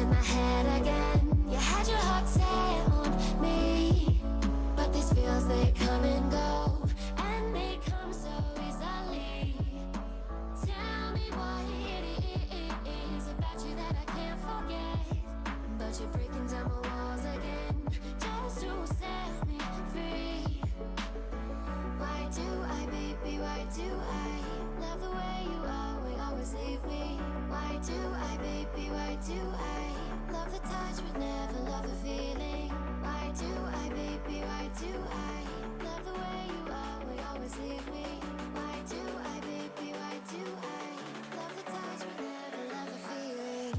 in my head again. You had your heart set on me, but these feels, they come and go, and they come so easily. Tell me what it is about you that I can't forget, but you're breaking down my walls again, just to set me free. Why do I, baby, why do I love the way you always leave me? Why do I, baby, why do I love the touch but never love the feeling? Why do I, baby, why do I love the way you always leave me? Why do I, baby, why do I love the touch but never love the feeling?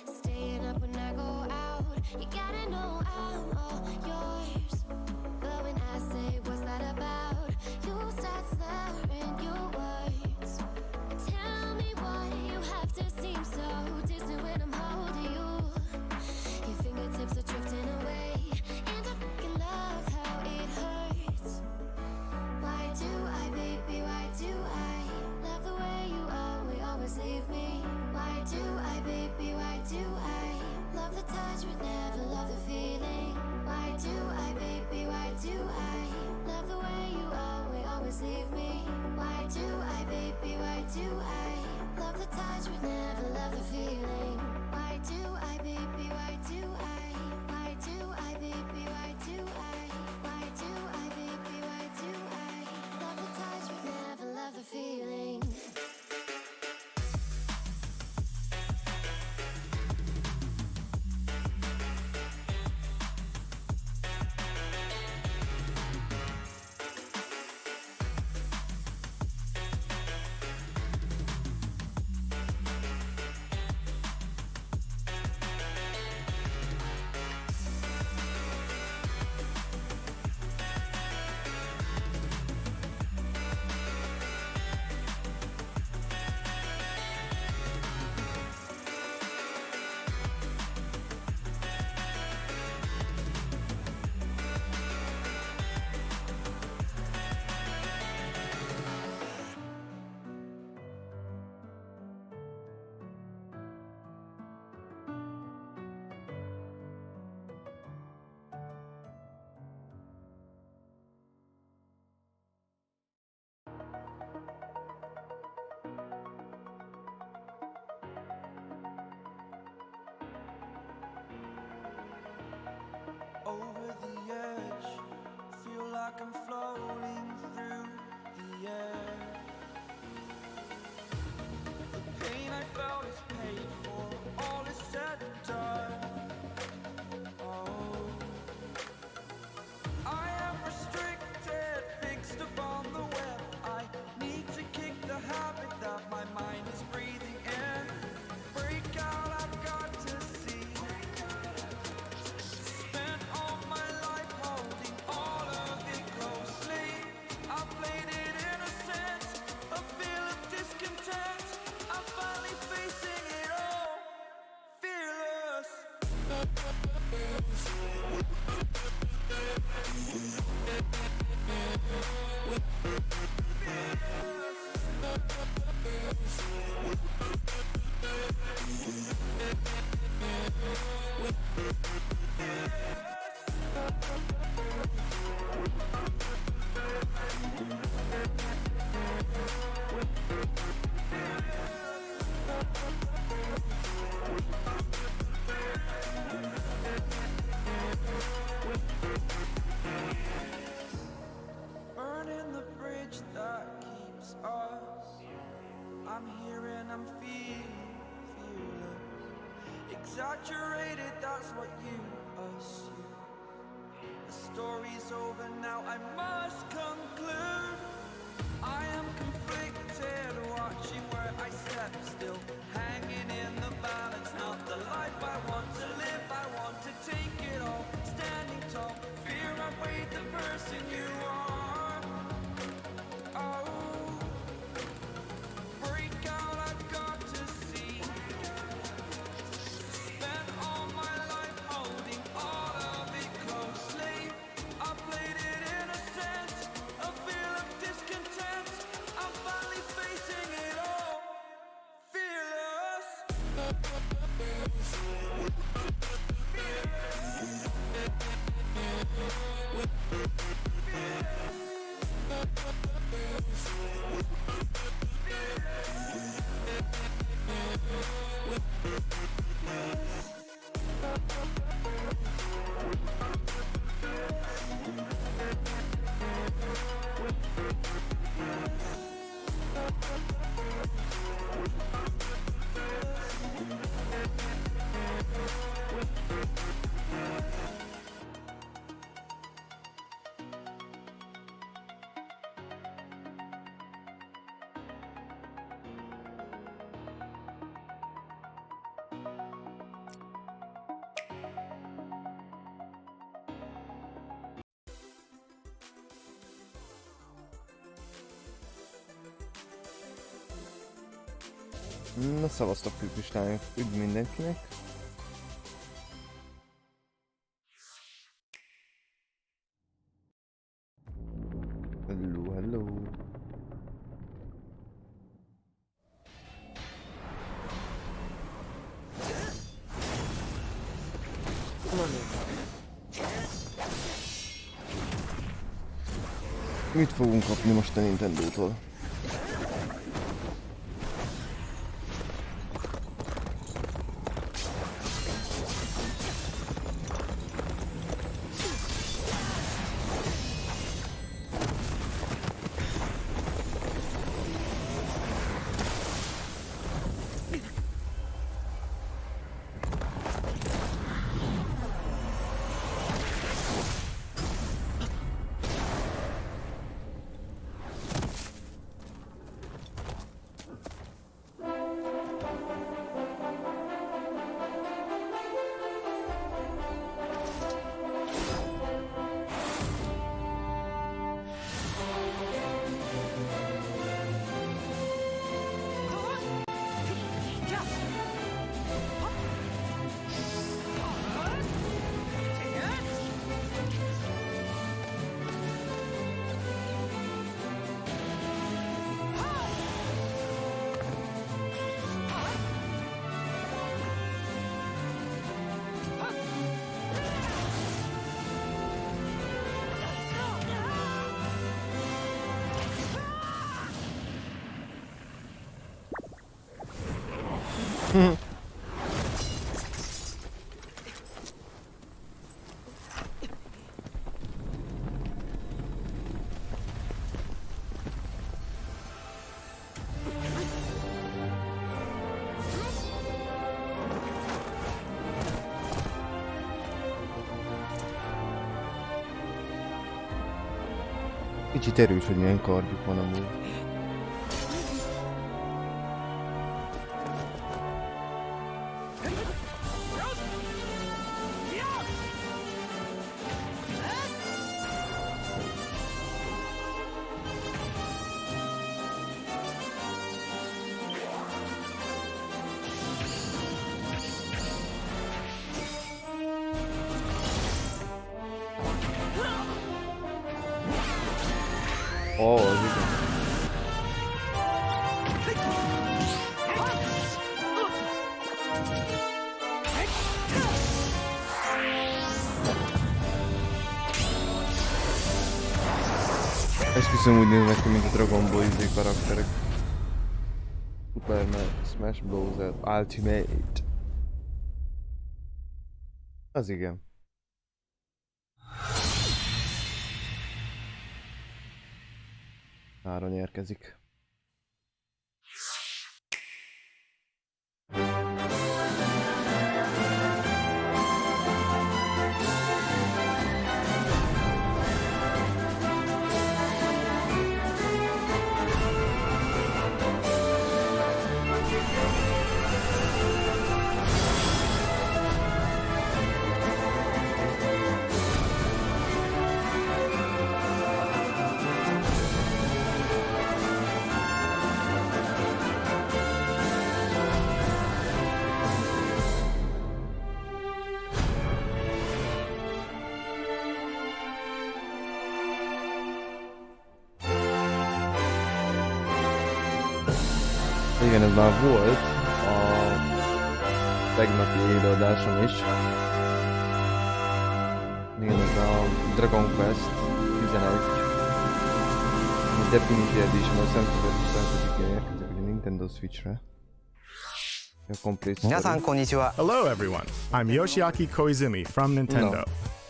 Staying up when I go out, you gotta know I'm all yours. But when I say what's that about, you start slurring your words. Tell me why you have to seem so distant when I'm holding you. Your fingertips are drifting away, and I fucking love how it hurts. Why do I, baby, why do I love the way you always leave me? Why do I, baby, why do I love the touch but never love the feeling? Why do I, baby, why do I love the way you always leave me? Why do I, baby, why do I love the touch but never love the feeling? Why do I, baby, why do I? Why do I, baby, why do I? Why do I, baby, why do I love the touch but never love the feeling? Over the edge, feel like I'm floating through the air. The pain I felt is paid for, all is said and done. Oh, I am restricted, fixed upon the web. I need to kick the habit that my mind is breathing in. Break out, I've got to see. Spent all my life holding all of it closely. I played it innocent, a feel of discontent. I'm finally facing it all, fearless. exaggerated, that's what you assume. The story's over now, I must conclude. I am conflicted, watching where I step still, hanging in the balance, not the life I want to live. I want to take it all, standing tall, fear I weighed the person you are. Oh, break out, I've got to see. Spent all my life holding all of it closely. I played it innocent, a feel of discontent. I'm finally facing it all, fearless. Na szavaztok püpüslányok, üdv mindenkinek! Hello, hello! Mit fogunk kapni most a Nintendótól? Kicsit erős, hogy milyen kardjuk van amúgy. Ó, az igen. Esküszöm úgy néznek ki, mint a Dragon Ball izé karakterek. Super Smash Bros. Ultimate. Az igen. Áron érkezik. Igen, ez már volt a tegnapi élőadáson is. Igen, ez a Dragon Quest 11. A Definitive Edition, a Central Edition érkezik a Nintendo Switchre. A complete story. Hello everyone, I'm Yoshiaki Koizumi from Nintendo.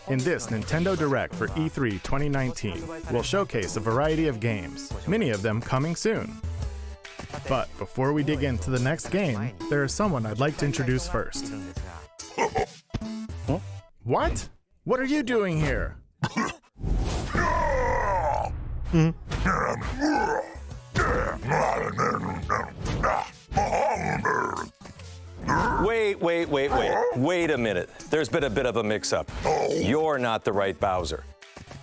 In this Nintendo Direct for E3 2019, we'll showcase a variety of games, many of them coming soon. But before we dig into the next game, there is someone I'd like to introduce first. What? What are you doing here? Wait a minute. There's been a bit of a mix-up. You're not the right Bowser.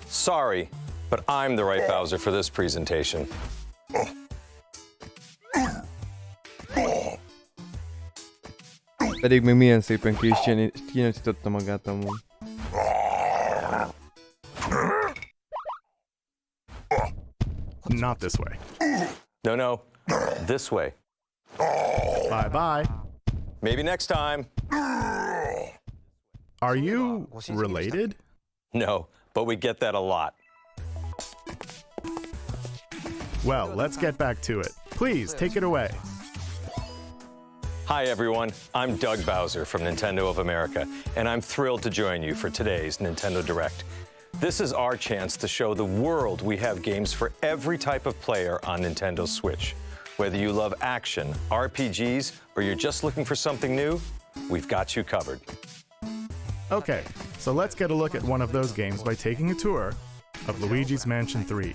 Sorry, but I'm the right Bowser for this presentation. Pedig még milyen szépen ki is kinyitottam magát amúgy. Not this way. No, this way. Bye bye. Maybe next time. Are you related? No, but we get that a lot. Well, let's get back to it. Please, take it away. Hi everyone, I'm Doug Bowser from Nintendo of America, and I'm thrilled to join you for today's Nintendo Direct. This is our chance to show the world we have games for every type of player on Nintendo Switch. Whether you love action, RPGs, or you're just looking for something new, we've got you covered. Okay, so let's get a look at one of those games by taking a tour of Luigi's Mansion 3.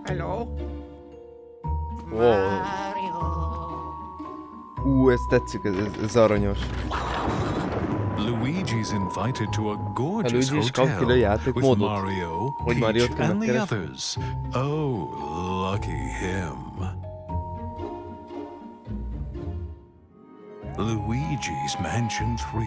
Hello? Wow. Ez tetszik, ez aranyos. Luigi's invited to a gorgeous Luigi is kap ki a hotel játékmódot, with Mario, hogy Mariót Peach, kell and the megkeresni. others. Oh, lucky him. Luigi's Mansion 3.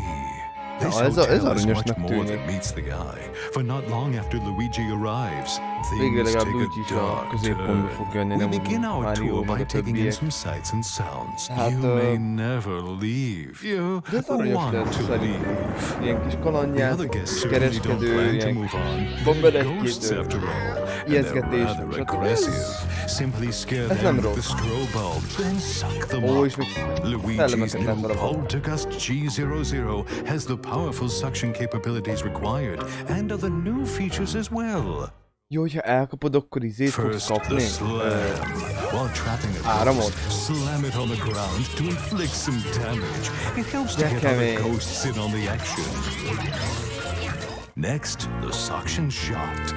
This ez hotel is aranyosnak much more tűnik. than meets the eye, for not long after Luigi arrives, Végre things legalább take Luigi is a a dark középpontba turn. fog jönni, We nem begin our Mario tour meg by a taking in többiek. some sights and sounds. Hát, You may never leave. You de ez aranyos want lehet to szerintem. leave. Ilyen kis The kalandját, other guests certainly don't kereskedő, plan to ilyen move on. van bele They're ghosts egy-két after all, and they're ijesztgetés, rather stb. aggressive. Simply scare Ez them nem with the rossz. strobe bulb, then suck them Ó, up. és még Luigi's szellemeket lehet new darabolni. Poltergust G00 has the powerful suction capabilities required and other new features as well. Jó, hogyha elkapod, akkor izét fogsz First, the kapni. slam. While trapping a Áramot. ghost, slam it on the ground to inflict some damage. It helps to De get other kemény. ghosts in on the action. Next, the suction shot.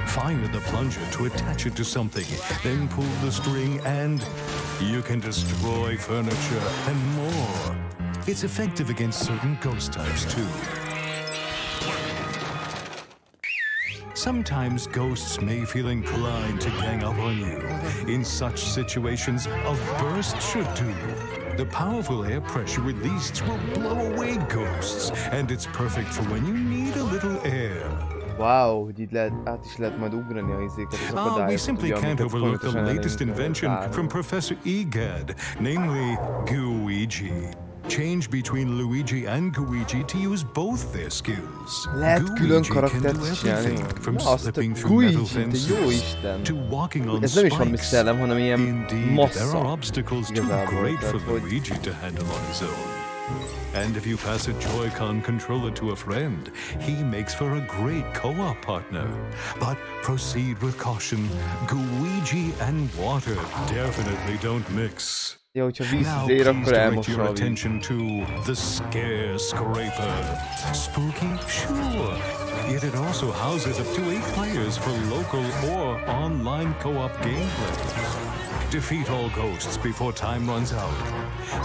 Fire the plunger to attach it to something, then pull the string and you can destroy furniture and more. It's effective against certain ghost types too. Sometimes ghosts may feel inclined to gang up on you. In such situations, a burst should do. The powerful air pressure released will blow away ghosts, and it's perfect for when you need a little air. Wow, hogy így lehet, át is lehet majd ugrani a izéket, az akadályokat. We simply ugye, can't amiket overlook the folyamatosan latest előnyökkel invention várunk. from Professor Egad, namely Gooigi. Change between Luigi and Gooigi to use both their skills. Lehet külön Gooigi can do karaktert csinálni? everything from Na, azt a slipping through metal Gooigi, de jó fences Isten! to walking on Ez nem is valami spikes. szellem, hanem ilyen Indeed, there are massza. obstacles too Igazából, great tehát, for hogy Luigi to handle on his own. And if you pass a Joy-Con controller to a friend, he makes for a great co-op partner. But proceed with caution. Gooigi and water definitely don't mix. ja, hogyha Now víz ér, please akkor direct elmossa your a víz. attention to the Scare Scraper. Spooky? Sure. Yet it also houses up to 8 players for local or online co-op gameplay. Defeat all ghosts before time runs out.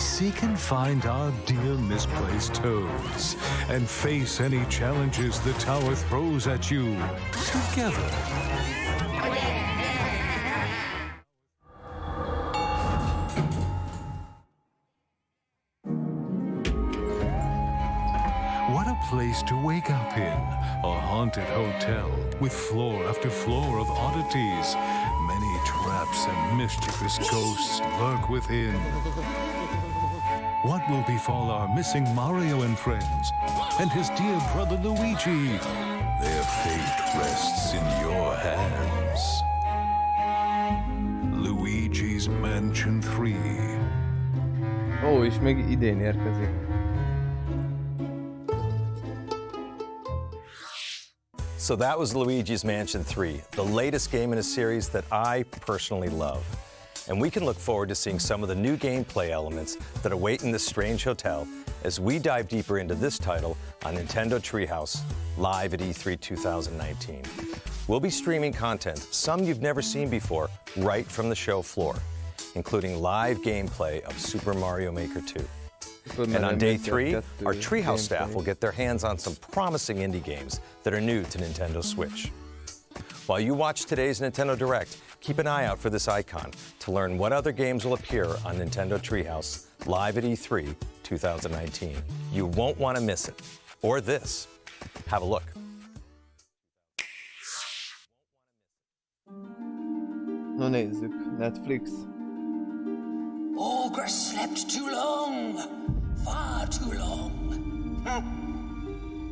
Seek and find our dear misplaced toads. And face any challenges the tower throws at you together. What a place place to wake up in, a haunted hotel with floor after floor of oddities. Many traps and mischievous ghosts lurk within. What will befall our missing Mario and friends, and his dear brother Luigi? Their fate rests in your hands. Luigi's Mansion 3. Ó, és még idén érkezik. So that was Luigi's Mansion 3, the latest game in a series that I personally love. And we can look forward to seeing some of the new gameplay elements that await in this strange hotel as we dive deeper into this title on Nintendo Treehouse, live at E3 2019. We'll be streaming content, some you've never seen before, right from the show floor, including live gameplay of Super Mario Maker 2. And on day 3, our Treehouse staff will get their hands on some promising indie games that are new to Nintendo Switch. While you watch today's Nintendo Direct, keep an eye out for this icon to learn what other games will appear on Nintendo Treehouse live at E3 2019. You won't want to miss it. Or this. Have a look. Na nézzük, Netflix. Ogre slept too long, far too long.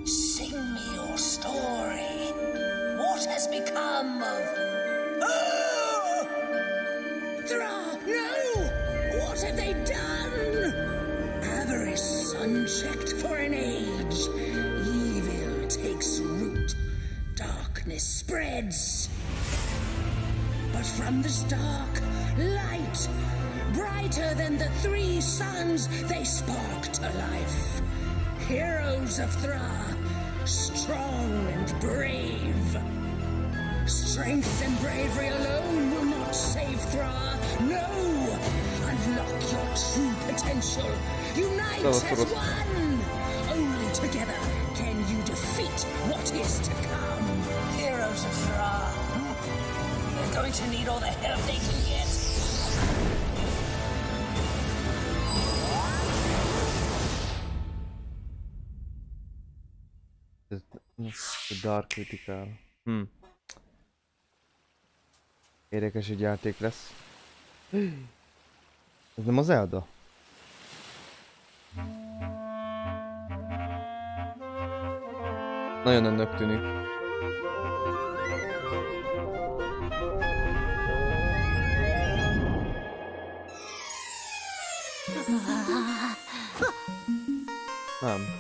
Sing me your story. What has become of... Thra, no! What have they done? Avarice unchecked for an age. Evil takes root. Darkness spreads. But from this dark, light, brighter than the 3 suns, they spark to life. Heroes of Thra, strong and brave. Strength and bravery alone will not save Thra. No! Unlock your true potential. Unite as one! Only together can you defeat what is to come. Heroes of Thra. They're going to need all the help they can get. Ez Dark Critical. Érdekes, hogy játék lesz. Ez nem az Zelda? Nagyon önnek tűnik. Nem.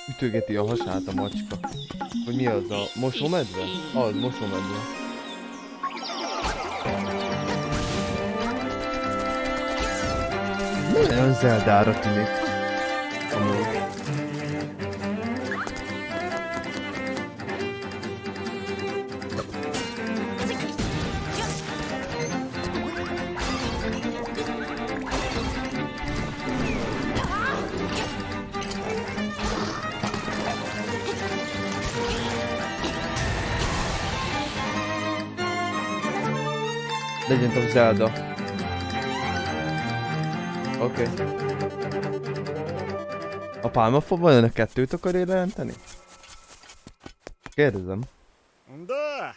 Ütögeti a hasát a macska. Hogy mi az a mosómedve? Az, mosómedve. Nagyon Zeldára tűnik. Amúgy. Legend of Zelda. Oké. A pálmafa vajon a 2-t akarja jelenteni? Kérdezem. Да!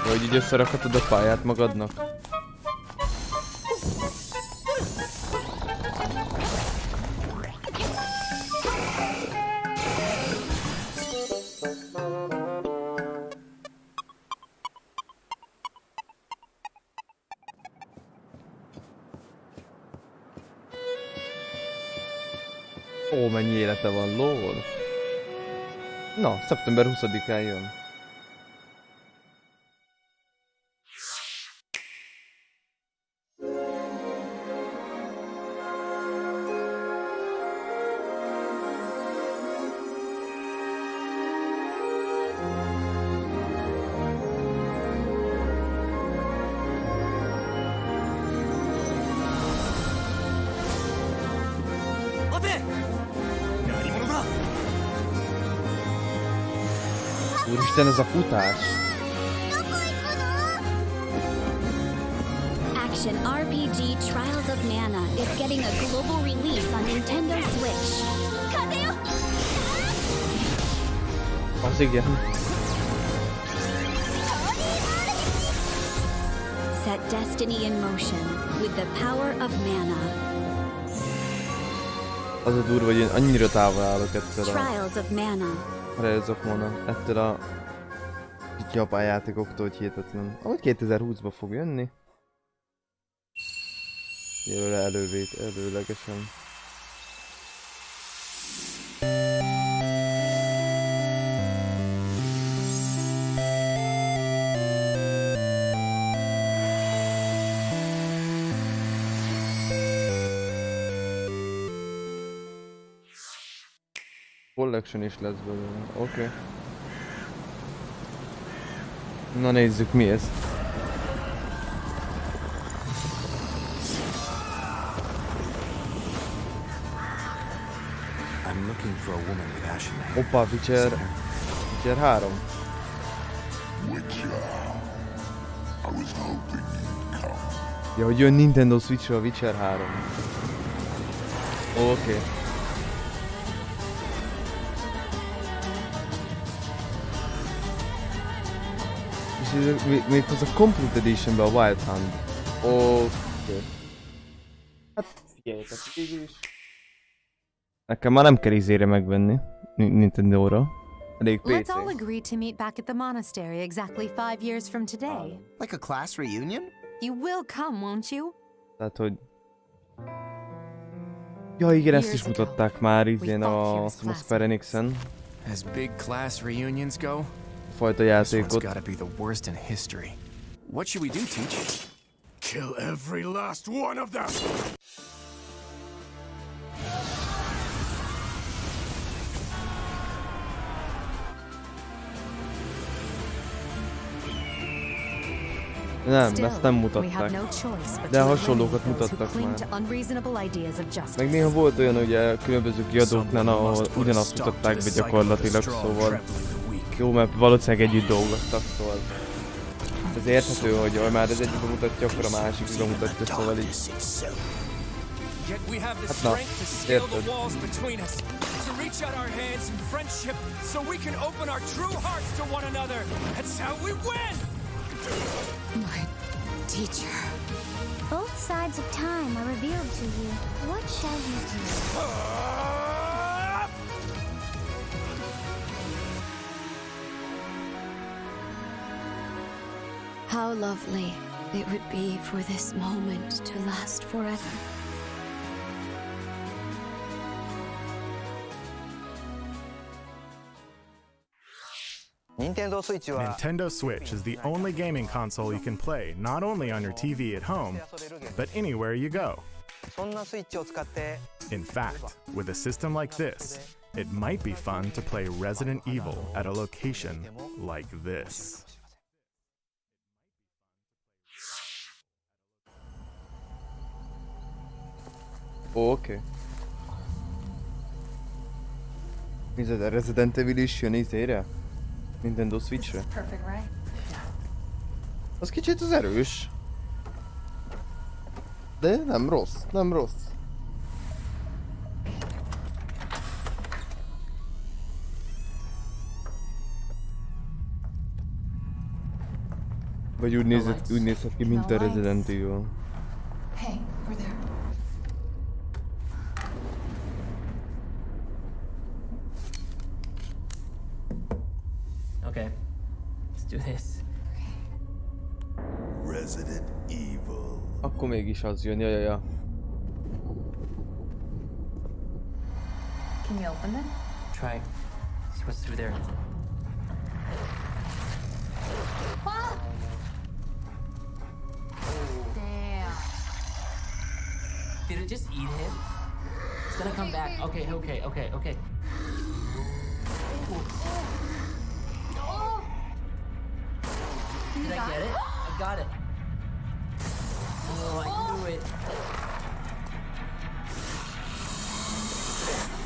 Hogy így összerakhatod a pályát magadnak? Ó, mennyi élete van, lol. Na, szeptember 20-án jön. Úristen, ez a futás! Action RPG Trials of Mana is getting a global release on Nintendo Switch. Az igen. Set destiny in motion with the power of mana. Az a durva, hogy én annyira távol állok ettől a... Trials of Mana. Trials of Mana. Ettől a... japán játékoktól, hogy hihetetlen. Ahogy 2020-ba fog jönni. Jelöle előlegesen. Collection is lesz belőle. Oké. Na nézzük, mi ez. I'm looking for a woman with ashen hair. Hoppa, Witcher 3. Ja, hogy jön Nintendo Switch-ra a Witcher 3. Oké. És méghozzá a Complete Edition-be a Wild Hunt. Oké. Hát figyeljetek, végül is. Nekem már nem kell izére megvenni Nintendo-ra. Elég PC. Let's all agree to meet back at the monastery exactly 5 years from today. Like a class reunion? You will come, won't you? Tehát, hogy... Ja igen, ezt is mutatták már izén a Square Enixen. As big class reunions go, Fajta this one's játékot. gotta be the worst in history. What should we do, Teach? Kill every last one of them! Nem, ezt nem mutatták. De hasonlókat mutattak már. Meg néha volt olyan, hogy különböző kiadóknál, ahol ugyanazt mutatták be gyakorlatilag, szóval... Jó, mert valószínűleg együtt dolgoztak, szóval... Ez érthető, hogy már az egyikben mutatja, akkor a másikban mutatja, szóval így... Hát na, érted. Reach out our hands in friendship so we can open our true hearts to one another. That's how we win! My teacher. Both sides of time are revealed to you. What shall you do? How lovely it would be for this moment to last forever. Nintendo Switch is the only gaming console you can play not only on your TV at home, but anywhere you go. In fact, with a system like this, it might be fun to play Resident Evil at a location like this. Oké. Mi ez a Resident Evil is jön izére? Nintendo Switch-re? Az kicsit az erős. De nem rossz, nem rossz. Vagy úgy nézhet ki, mint a Resident Evil. Hey, over there. Okay, let's do this. Resident Evil. Akkor mégis az jön, ja. Can you open it? Try. See what's through there. Damn. Did it just eat him? It's gonna come back. Okay. Did I get it? I got it. Oh, I knew it.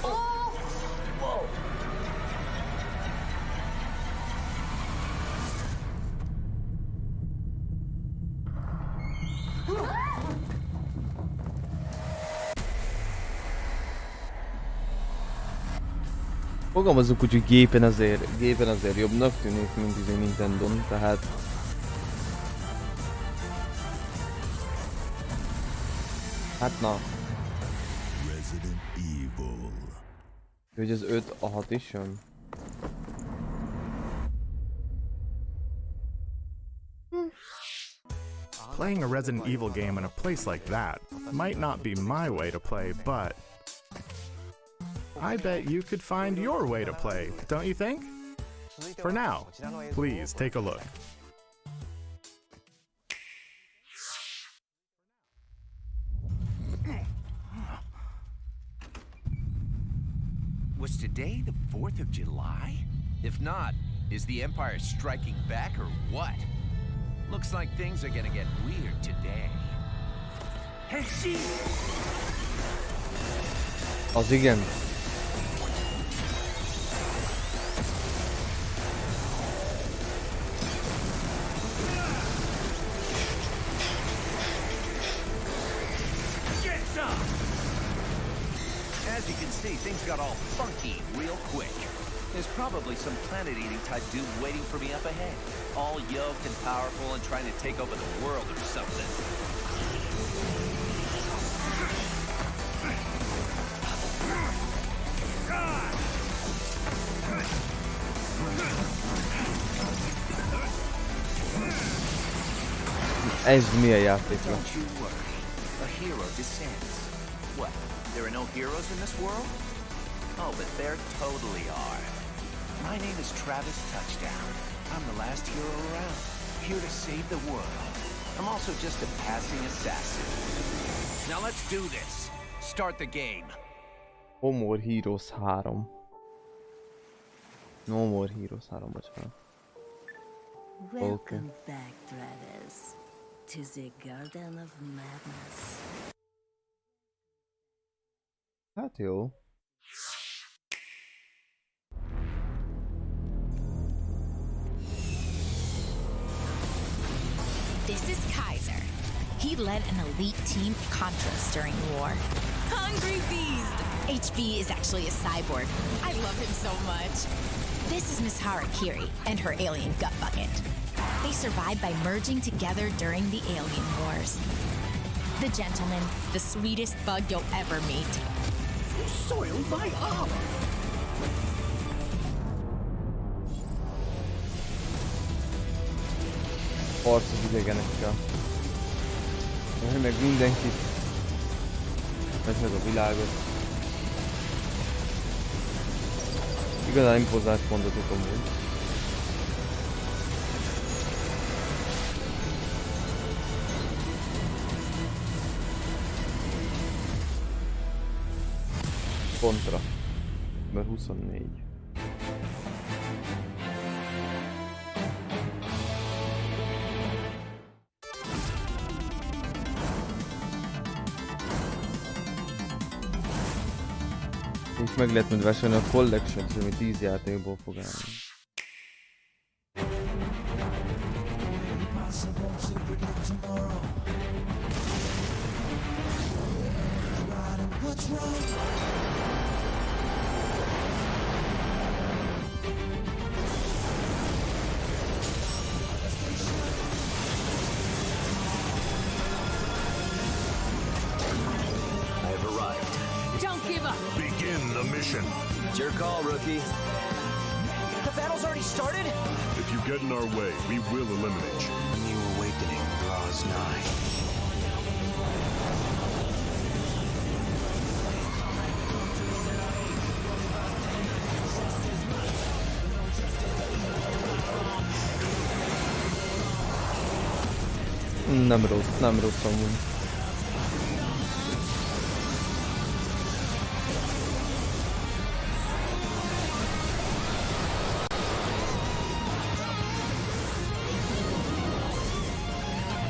Whoa. Fogalmazunk úgy, hogy gépen azért jobbnak tűnik, mint izé Nintendon, tehát... Hát na. Hogy az 5 a 6 is jön? Playing a Resident Evil game in a place like that might not be my way to play, but I bet you could find your way to play, don't you think? For now, please take a look. Was today the 4th of July? If not, is the Empire striking back or what? Looks like things are gonna get weird today. Hey, she! Az igen. As you can see, things got all funky real quick. There's probably some planet-eating type dude waiting for me up ahead. All yoked and powerful and trying to take over the world or something. Ez milyen játék van? Don't you worry. A hero descends. What? There are no heroes in this world? Oh, but there totally are. My name is Travis Touchdown. I'm the last hero around, here to save the world. I'm also just a passing assassin. Now let's do this. Start the game. No More Heroes 3. No More Heroes 3, bocsánat. Welcome back, Travis, to the Garden of Madness. Hát jó. This is Kaiser. He led an elite team of Contras during the war. Hungry beast! HB is actually a cyborg. I love him so much. This is Miss Harakiri and her alien gut bucket. They survived by merging together during the alien wars. The gentleman, the sweetest bug you'll ever meet. You soiled my armor! Harc az idegenekkel. Meg mindenkit. Meg a világot. Igazán impozáns mondatok amúgy. Kontra. Mert 24. És meg lehet majd vásárolni a Collection, ami 10 játékból fog állni. Begin the mission. It's your call, rookie. The battle's already started? If you get in our way, we will eliminate you. A new awakening draws nigh. Nem rossz amúgy.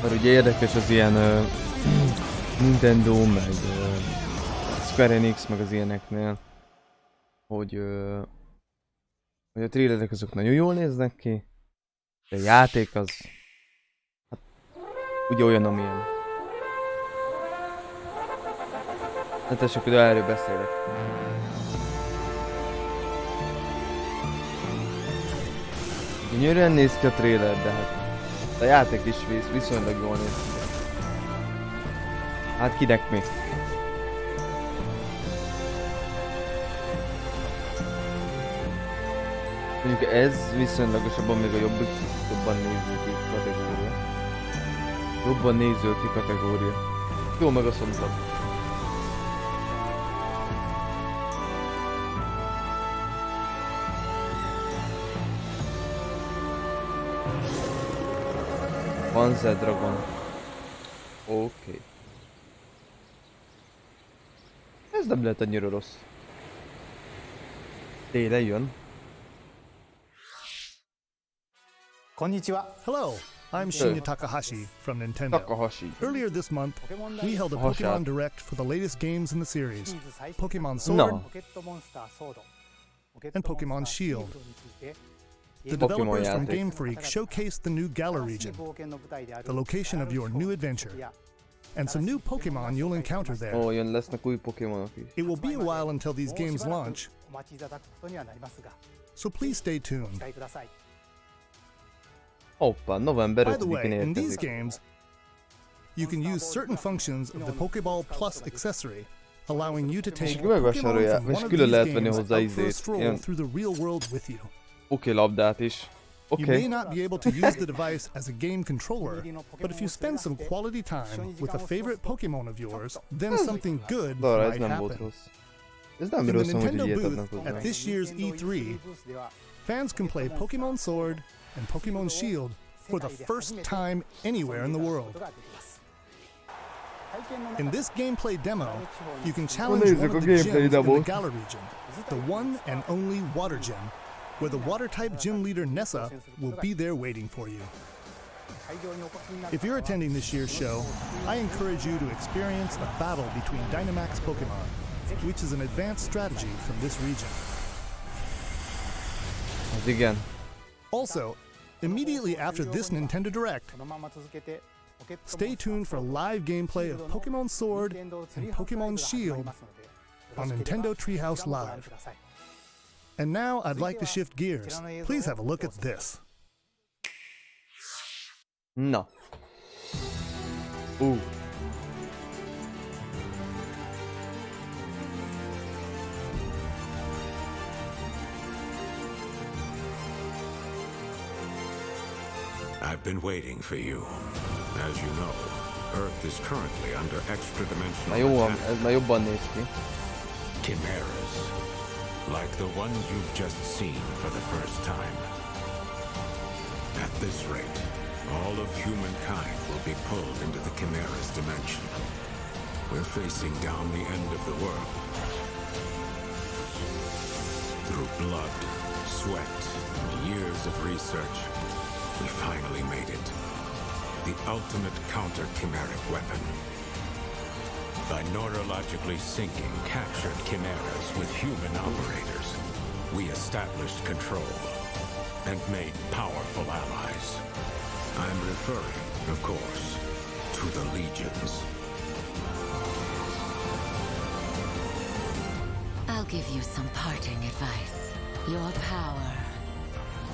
Mert ugye érdekes az ilyen Nintendo, meg Square Enix, meg az ilyeneknél, hogy a trailerek azok nagyon jól néznek ki, de a játék az hát, ugye olyan, amilyen. Hát tessék, hogy erről beszélek. Gyönyörűen néz ki a trailer, de hát a játék is viszonylag jól néz ki. Hát kinek mi? Mondjuk ez viszonylagosabban még a jobban nézőki kategória. Jobban nézőki kategória. Jó, meg a szomszéd. Panzer Dragon. Oké. Ez nem lehet annyira rossz. Télen jön. Konnichiwa. Hello, I'm Shinya Takahashi from Nintendo. Earlier this month, we held a Pokemon Direct for the latest games in the series, Pokemon Sword and Pokemon Shield. The developers from Game Freak showcased the new Galar region, the location of your new adventure, and some new Pokemon you'll encounter there. Ó, jön lesznek új Pokémonok is. It will be a while until these games launch, so please stay tuned. Hoppá, november 5-én By the way, in these érkezik. games, you can use certain functions of the Pokeball Plus accessory, allowing you to take És megvásárolják, Pokemon és from one of külön lehet these venni games hozzá out for a izét. stroll Ilyen through the real world with you. labdát is. You may Oké. not be able to use the device as a game controller, but if you spend some quality time with a favorite Pokemon of yours, then something good Arra ez might nem volt happen. rossz. Ez nem In rossz, the hogy Nintendo ilyet booth adnak hozzá. at this year's E3, fans can play Pokemon Sword and Pokemon Shield for the first time anywhere in the world. In this gameplay demo, you can challenge one of the gyms in the Galar region, the one and only Water Gym, where the Water-type gym leader Nessa will be there waiting for you. If you're attending this year's show, I encourage you to experience a battle between Dynamax Pokemon, which is an advanced strategy from this region. Az igen. Also, immediately after this Nintendo Direct, stay tuned for live gameplay of Pokemon Sword and Pokemon Shield on Nintendo Treehouse Live. And now I'd like to shift gears. Please have a look at this. Na. I've been waiting for you. As you know, Earth is currently under extra-dimensional Na jó, attack. ez már jobban néz ki. Chimeras. Like the ones you've just seen for the first time. At this rate, all of humankind will be pulled into the Chimera's dimension. We're facing down the end of the world. Through blood, sweat, and years of research, we finally made it. The ultimate counter-chimeric weapon. By neurologically syncing captured chimeras with human operators, we established control and made powerful allies. I'm referring, of course, to the legions. I'll give you some parting advice. Your power,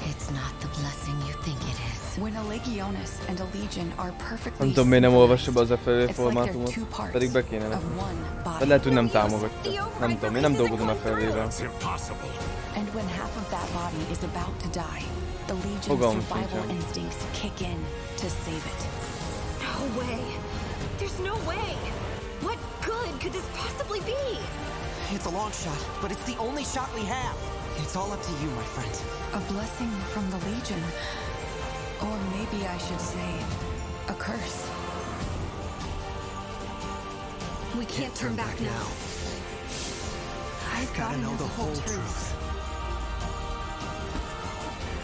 it's not the blessing you think it is. When a Legionis and a Legion are perfectly Nem tudom, miért nem olvassa be az FLV it's like formátumot, they're two parts pedig be kéne of neki. one body. De lehet, hogy nem támogatja. Nem tudom, én nem dolgozom FLV-vel. And when half of that body is about to die, the Legion's Fogalmam survival sincsen. instincts kick in to save it. No way. There's no way. What good could this possibly be? It's a long shot, but it's the only shot we have. It's all up to you, my friend. A blessing from the Legion. Or maybe I should say, a curse. We can't turn back now. I've gotta know the whole truth.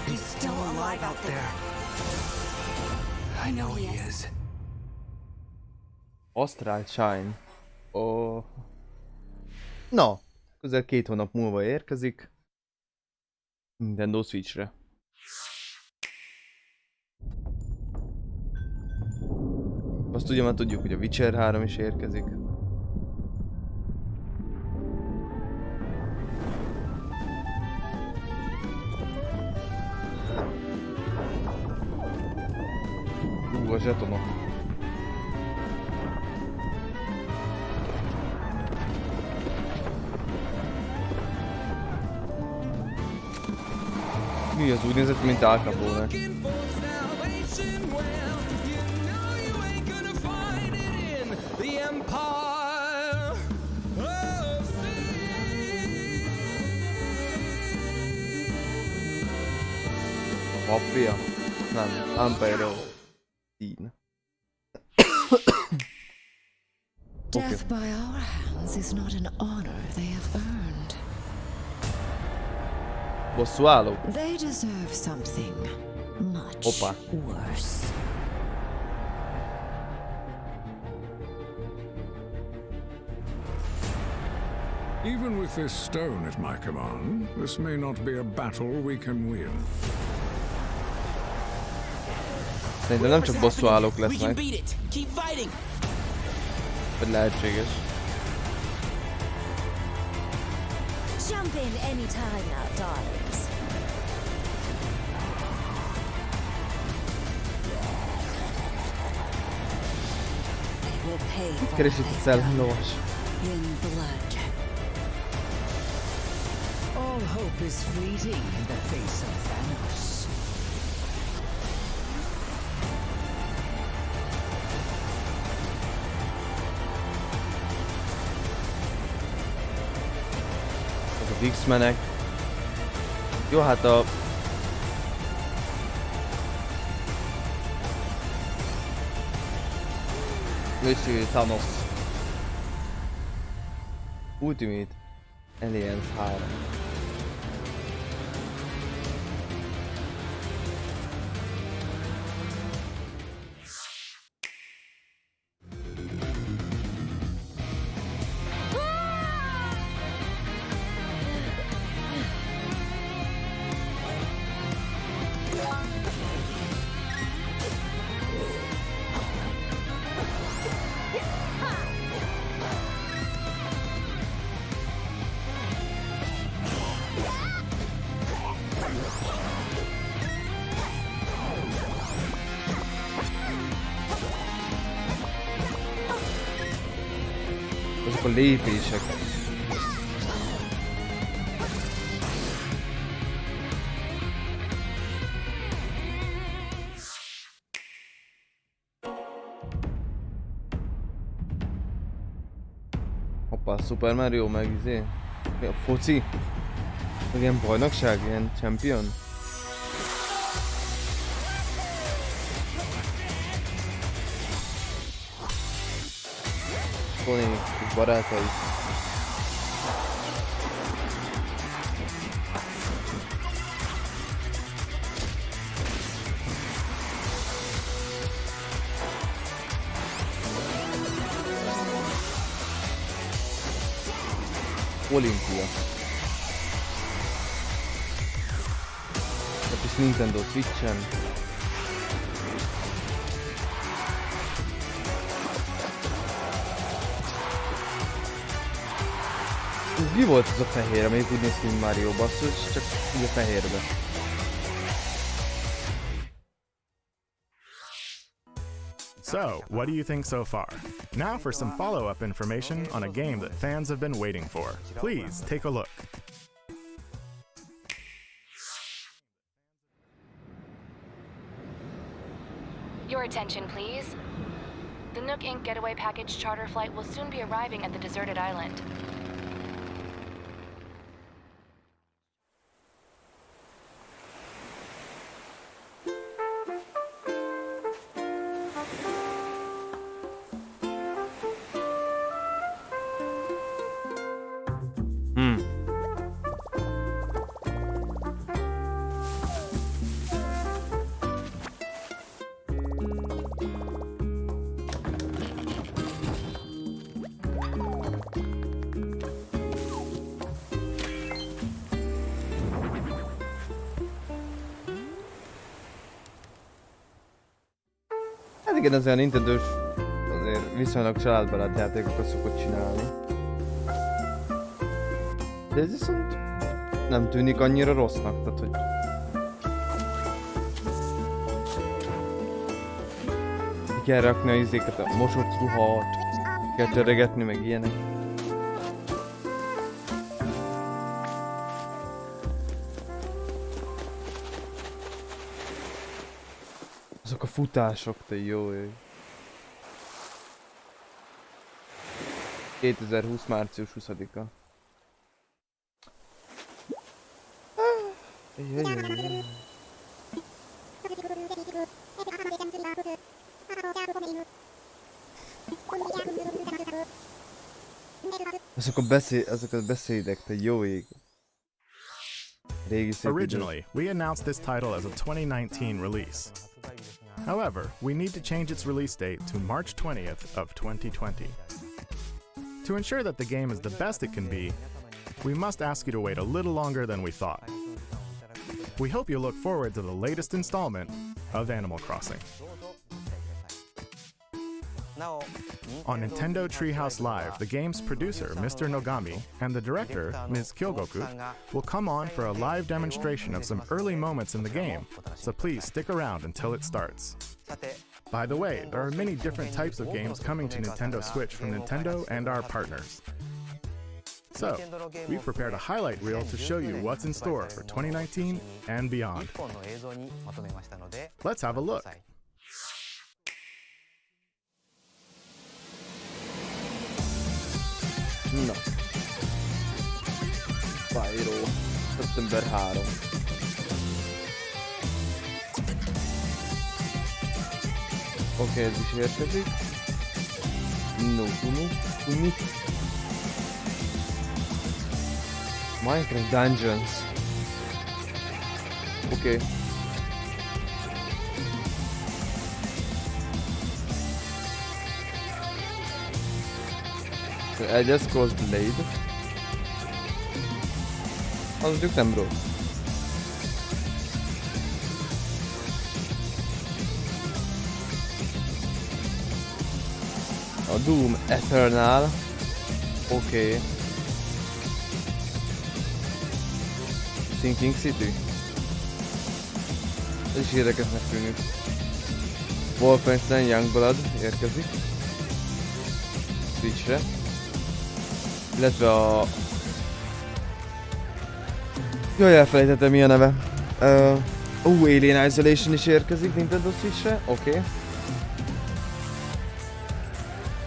He's still alive out there. I know he is. Astral Shine. Oh. Na, közel 2 hónap múlva érkezik. Nintendo Switchre. Azt ugye már tudjuk, hogy a Witcher 3 is érkezik. a zsetonok. Mi az úgy nézett, mint Al Capone? Maffia? Nem, Empire. Teen. Death by our hands is not an honor they have earned. Bosszúállók? They deserve something much worse. Even with this stone at my command, this may not be a battle we can win. Szerintem nem csak bosszúállók lesznek. Vagy lehetséges. Jump in anytime now, darlings. Mit keres itt a szellemlovas? In blood. All hope is fleeting in the face of Thanos. Az X-menek. Jó, hát a... Lősző Thanos. Ultimate Aliens 3. Azok a lépések. Hoppá, Super Mario meg izé. Mi a foci? Meg ilyen bajnokság, ilyen champion? Tony és barátai. Olimpia. Tehát is Nintendo Switch-en. Mi volt ez a fehér, amelyik úgy néz ki, mint Mario basszus, csak így a fehérbe. So, what do you think so far? Now for some follow-up information on a game that fans have been waiting for. Please take a look. Your attention, please. The Nook Inc. Getaway Package charter flight will soon be arriving at the deserted island. Hát igen, azért a Nintendo-s azért viszonylag családbarát játékokat szokott csinálni. De ez viszont nem tűnik annyira rossznak, tehát hogy... kell rakni a izéket, a mosott ruhat, kell töregetni, meg ilyenek. Azok a futások, te jó ég. 2020. március 20-a. Azok a beszédek, te jó ég. Originally, we announced this title as a 2019 release. However, we need to change its release date to March 20th of 2020. To ensure that the game is the best it can be, we must ask you to wait a little longer than we thought. We hope you look forward to the latest installment of Animal Crossing. On Nintendo Treehouse Live, the game's producer, Mr. Nogami, and the director, Ms. Kyogoku, will come on for a live demonstration of some early moments in the game, so please stick around until it starts. By the way, there are many different types of games coming to Nintendo Switch from Nintendo and our partners. So, we've prepared a highlight reel to show you what's in store for 2019 and beyond. Let's have a look. Na. Spyro. Szeptember 3. Oké, ez is érkezik. No, Umi. Minecraft Dungeons. Oké. Elder Scrolls Blade. Az mondjuk nem rossz. A Doom Eternal. Oké. Sinking City. Ez is érdekesnek tűnik. Wolfenstein Youngblood érkezik. Switchre. Illetve a... Jaj, elfelejtettem mi a neve. Alien Isolation is érkezik Nintendo Switchre, oké.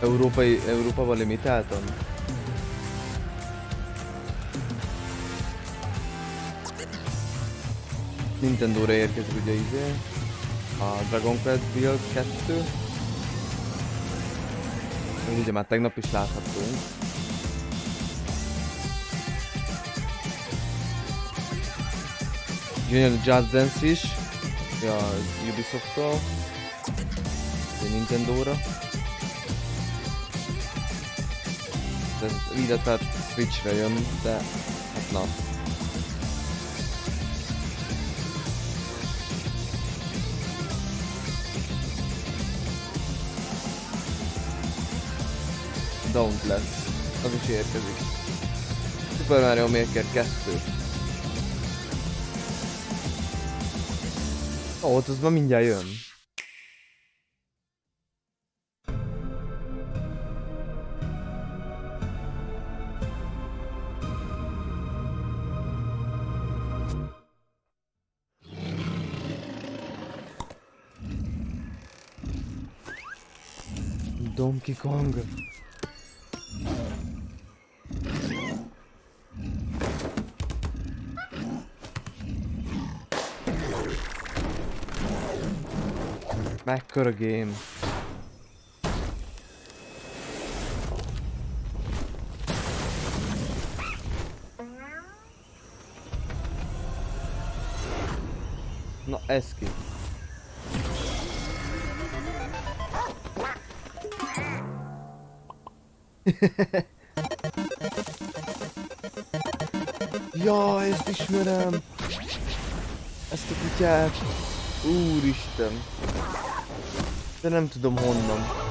Európában limitáltan. Nintendo-ra érkezik ugye izé. A Dragon Quest Build 2. Ez ugye már tegnap is láthattunk. Jön a Just Dance is, a Ubisoft-tól, a Nintendo-ra. Illetve Switch-re jön, de hát na. Dauntless, az is érkezik. Super Mario Maker 2. Ó, az már mindjárt jön. Donkey Kong. Mekkora game. Na ez ki. Ja, ezt ismerem. Ezt a kutyát. Úristen. De nem tudom honnan.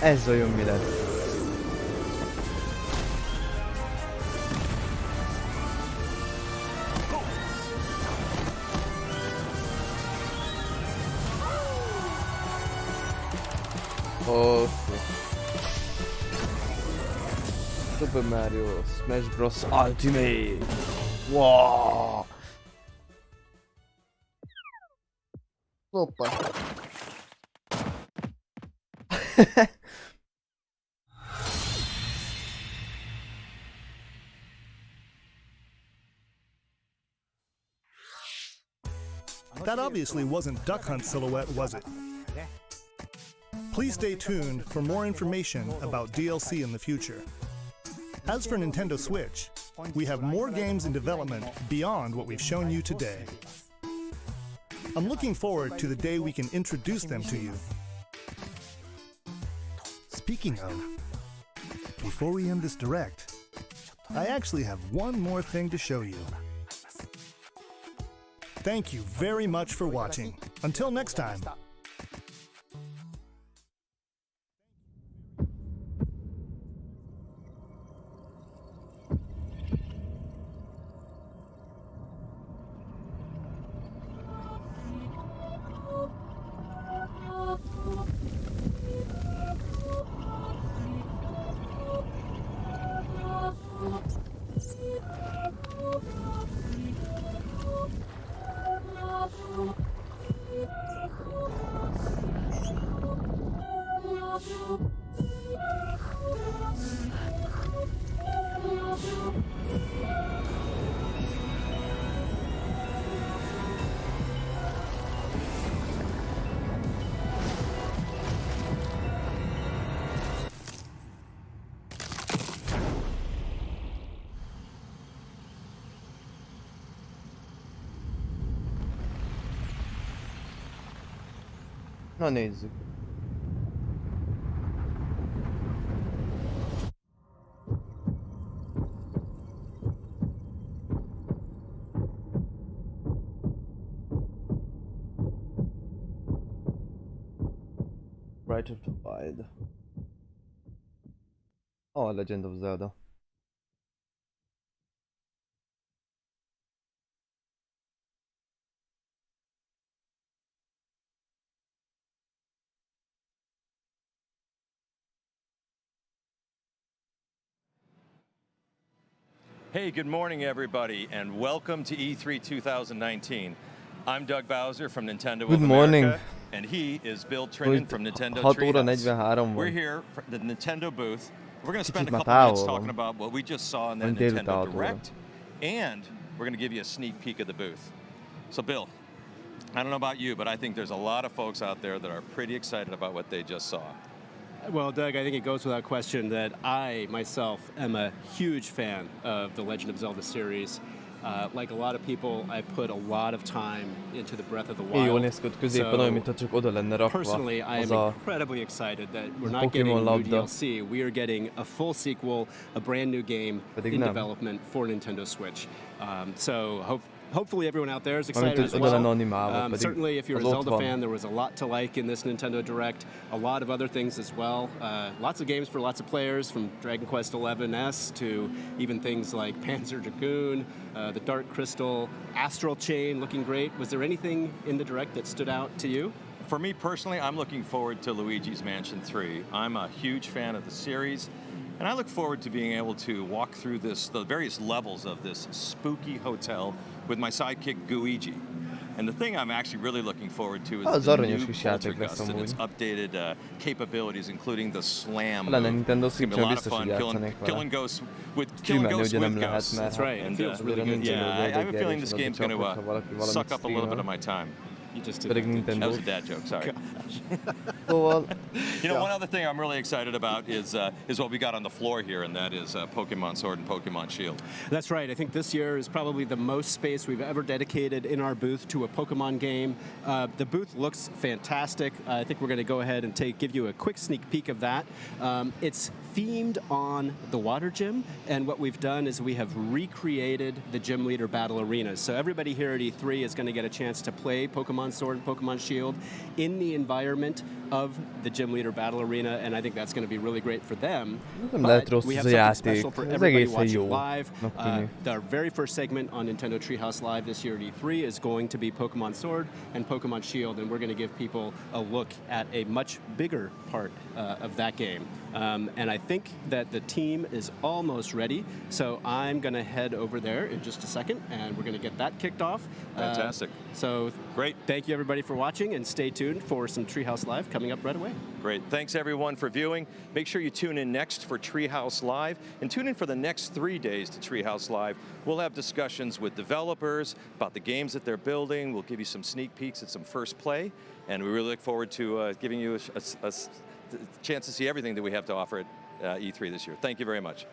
Ez vajon mi lesz? Oké. Super Mario Smash Bros. Ultimate! Wow! Hoppa! That obviously wasn't Duck Hunt Silhouette, was it? Please stay tuned for more information about DLC in the future. As for Nintendo Switch, we have more games in development beyond what we've shown you today. I'm looking forward to the day we can introduce them to you. Speaking of, before we end this direct, I actually have one more thing to show you. Thank you very much for watching. Until next time. Na nézzük. Right of the Wild. Oh, Legend of Zelda. Hey, good morning, everybody, and welcome to E3 2019. I'm Doug Bowser from Nintendo of America, and he is Bill Trinan from Nintendo Treehouse. We're here at the Nintendo booth. We're going to spend a couple minutes talking about what we just saw in that Nintendo Direct, and we're going to give you a sneak peek of the booth. So, Bill, I don't know about you, but I think there's a lot of folks out there that are pretty excited about what they just saw. Well, Doug, I think it goes without question that I, myself, am a huge fan of the Legend of Zelda series. Like a lot of people, I put a lot of time into the Breath of the Wild. So, personally, I am incredibly excited that we're not getting new DLC. We are getting a full sequel, a brand new game in development for Nintendo Switch. Hopefully everyone out there is excited as well. Certainly if you're a Zelda fan, there was a lot to like in this Nintendo Direct. A lot of other things as well. Lots of games for lots of players, from Dragon Quest XI-S to even things like Panzer Dragoon, the Dark Crystal, Astral Chain looking great. Was there anything in the Direct that stood out to you? For me personally, I'm looking forward to Luigi's Mansion 3. I'm a huge fan of the series, and I look forward to being able to walk through the various levels of this spooky hotel with my sidekick Guigi. And the thing I'm actually really looking forward to is the new Poltergust and its updated capabilities, including the slam. It's going to be a lot of fun killing ghosts with ghosts. That's right. And, it feels really good. Yeah, I have a feeling this game's going to suck up a little bit of my time. You just did that was a dad joke, sorry. You know, one other thing I'm really excited about is what we got on the floor here, and that is Pokemon Sword and Pokemon Shield. That's right. I think this year is probably the most space we've ever dedicated in our booth to a Pokemon game. The booth looks fantastic. I think we're going to go ahead and give you a quick sneak peek of that. It's themed on the water gym, and what we've done is we have recreated the gym leader battle arenas. So everybody here at E3 is going to get a chance to play Pokemon Sword and Pokemon Shield in the environment of the Gym Leader Battle Arena, and I think that's going to be really great for them. Nem lehet But rossz we ez have a something játék. special for Ez everybody egészen watching jó. live. Our very first segment on Nintendo Treehouse Live this year at E3 is going to be Pokemon Sword and Pokemon Shield, and we're going to give people a look at a much bigger part of that game. And I think that the team is almost ready, so I'm going to head over there in just a second, and we're going to get that kicked off. Fantastic. So great. Thank you everybody for watching, and stay tuned for some Treehouse Live coming up right away. Great. Thanks everyone for viewing. Make sure you tune in next for Treehouse Live, and tune in for the next 3 days to Treehouse Live. We'll have discussions with developers about the games that they're building. We'll give you some sneak peeks at some first play, and we really look forward to giving you a chance to see everything that we have to offer at E3 this year. Thank you very much.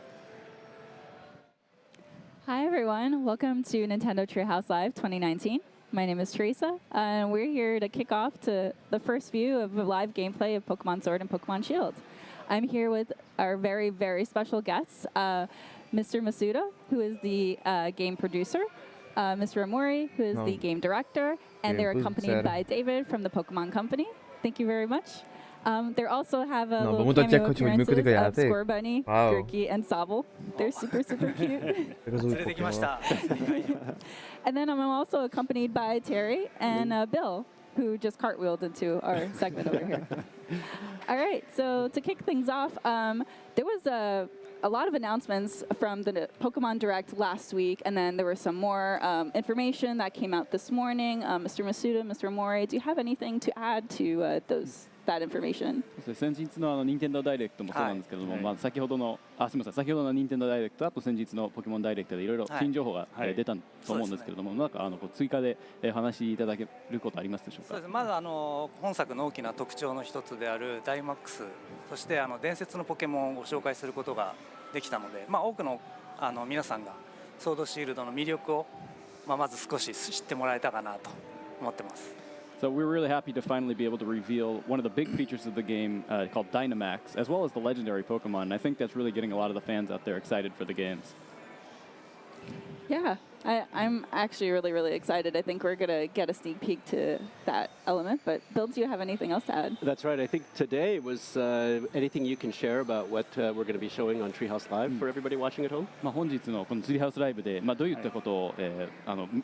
Hi everyone, welcome to Nintendo Treehouse Live 2019. My name is Teresa, and we're here to kick off to the first view of a live gameplay of Pokemon Sword and Pokemon Shield. I'm here with our very, very special guests, Mr. Masuda, who is the game producer, Mr. Amori, who is the game director, and they're accompanied by David from the Pokemon Company. Thank you very much. They also have a little cameo appearances of Score Bunny, Gurky, and Sobble. They're super, super cute. And then I'm also accompanied by Terry and Bill, who just cartwheeled into our segment over here. All right, so to kick things off, there was a lot of announcements from the Pokemon Direct last week, and then there was some more information that came out this morning. Mr. Masuda, Mr. Amori, do you have anything to add to that information? 先日の任天堂ダイレクトもそうなんですけども、先ほどの任天堂ダイレクトあと先日のポケモンダイレクトでいろいろ新情報が出たと思うんですけれども、なんか追加で話しいただけることありますでしょうか。そうです。まず本作の大きな特徴の一つであるダイマックス、そして伝説のポケモンをご紹介することができたので、多くの皆さんがソードシールドの魅力をまず少し知ってもらえたかなと思ってます。So we're really happy to finally be able to reveal one of the big features of the game called Dynamax, as well as the legendary Pokemon. And I think that's really getting a lot of the fans out there excited for the games. Yeah, I'm actually really, really excited. I think we're going to get a sneak peek to that element. But Bill, do you have anything else to add? That's right. I think today was anything you can share about what we're going to be showing on Treehouse Live for everybody watching at home? 本日のこのツリーハウスライブでどういったことを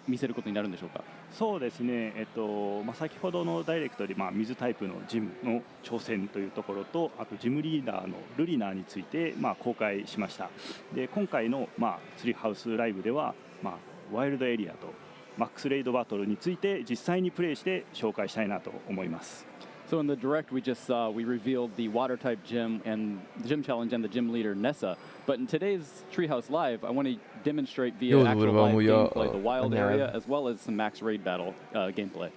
見せることになるんでしょうか。そうですね。先ほどのダイレクトで水タイプのジムの挑戦というところと、あとジムリーダーのルリナーについて公開しました。で今回のツリーハウスライブではワイルドエリアとマックスレイドバトルについて実際にプレイして紹介したいなと思います。So in the direct we just saw, we revealed the water type gym and the gym challenge and the gym leader Nessa. But in today's Treehouse Live, I want to demonstrate via actual live gameplay the wild area as well as some max raid battle gameplay.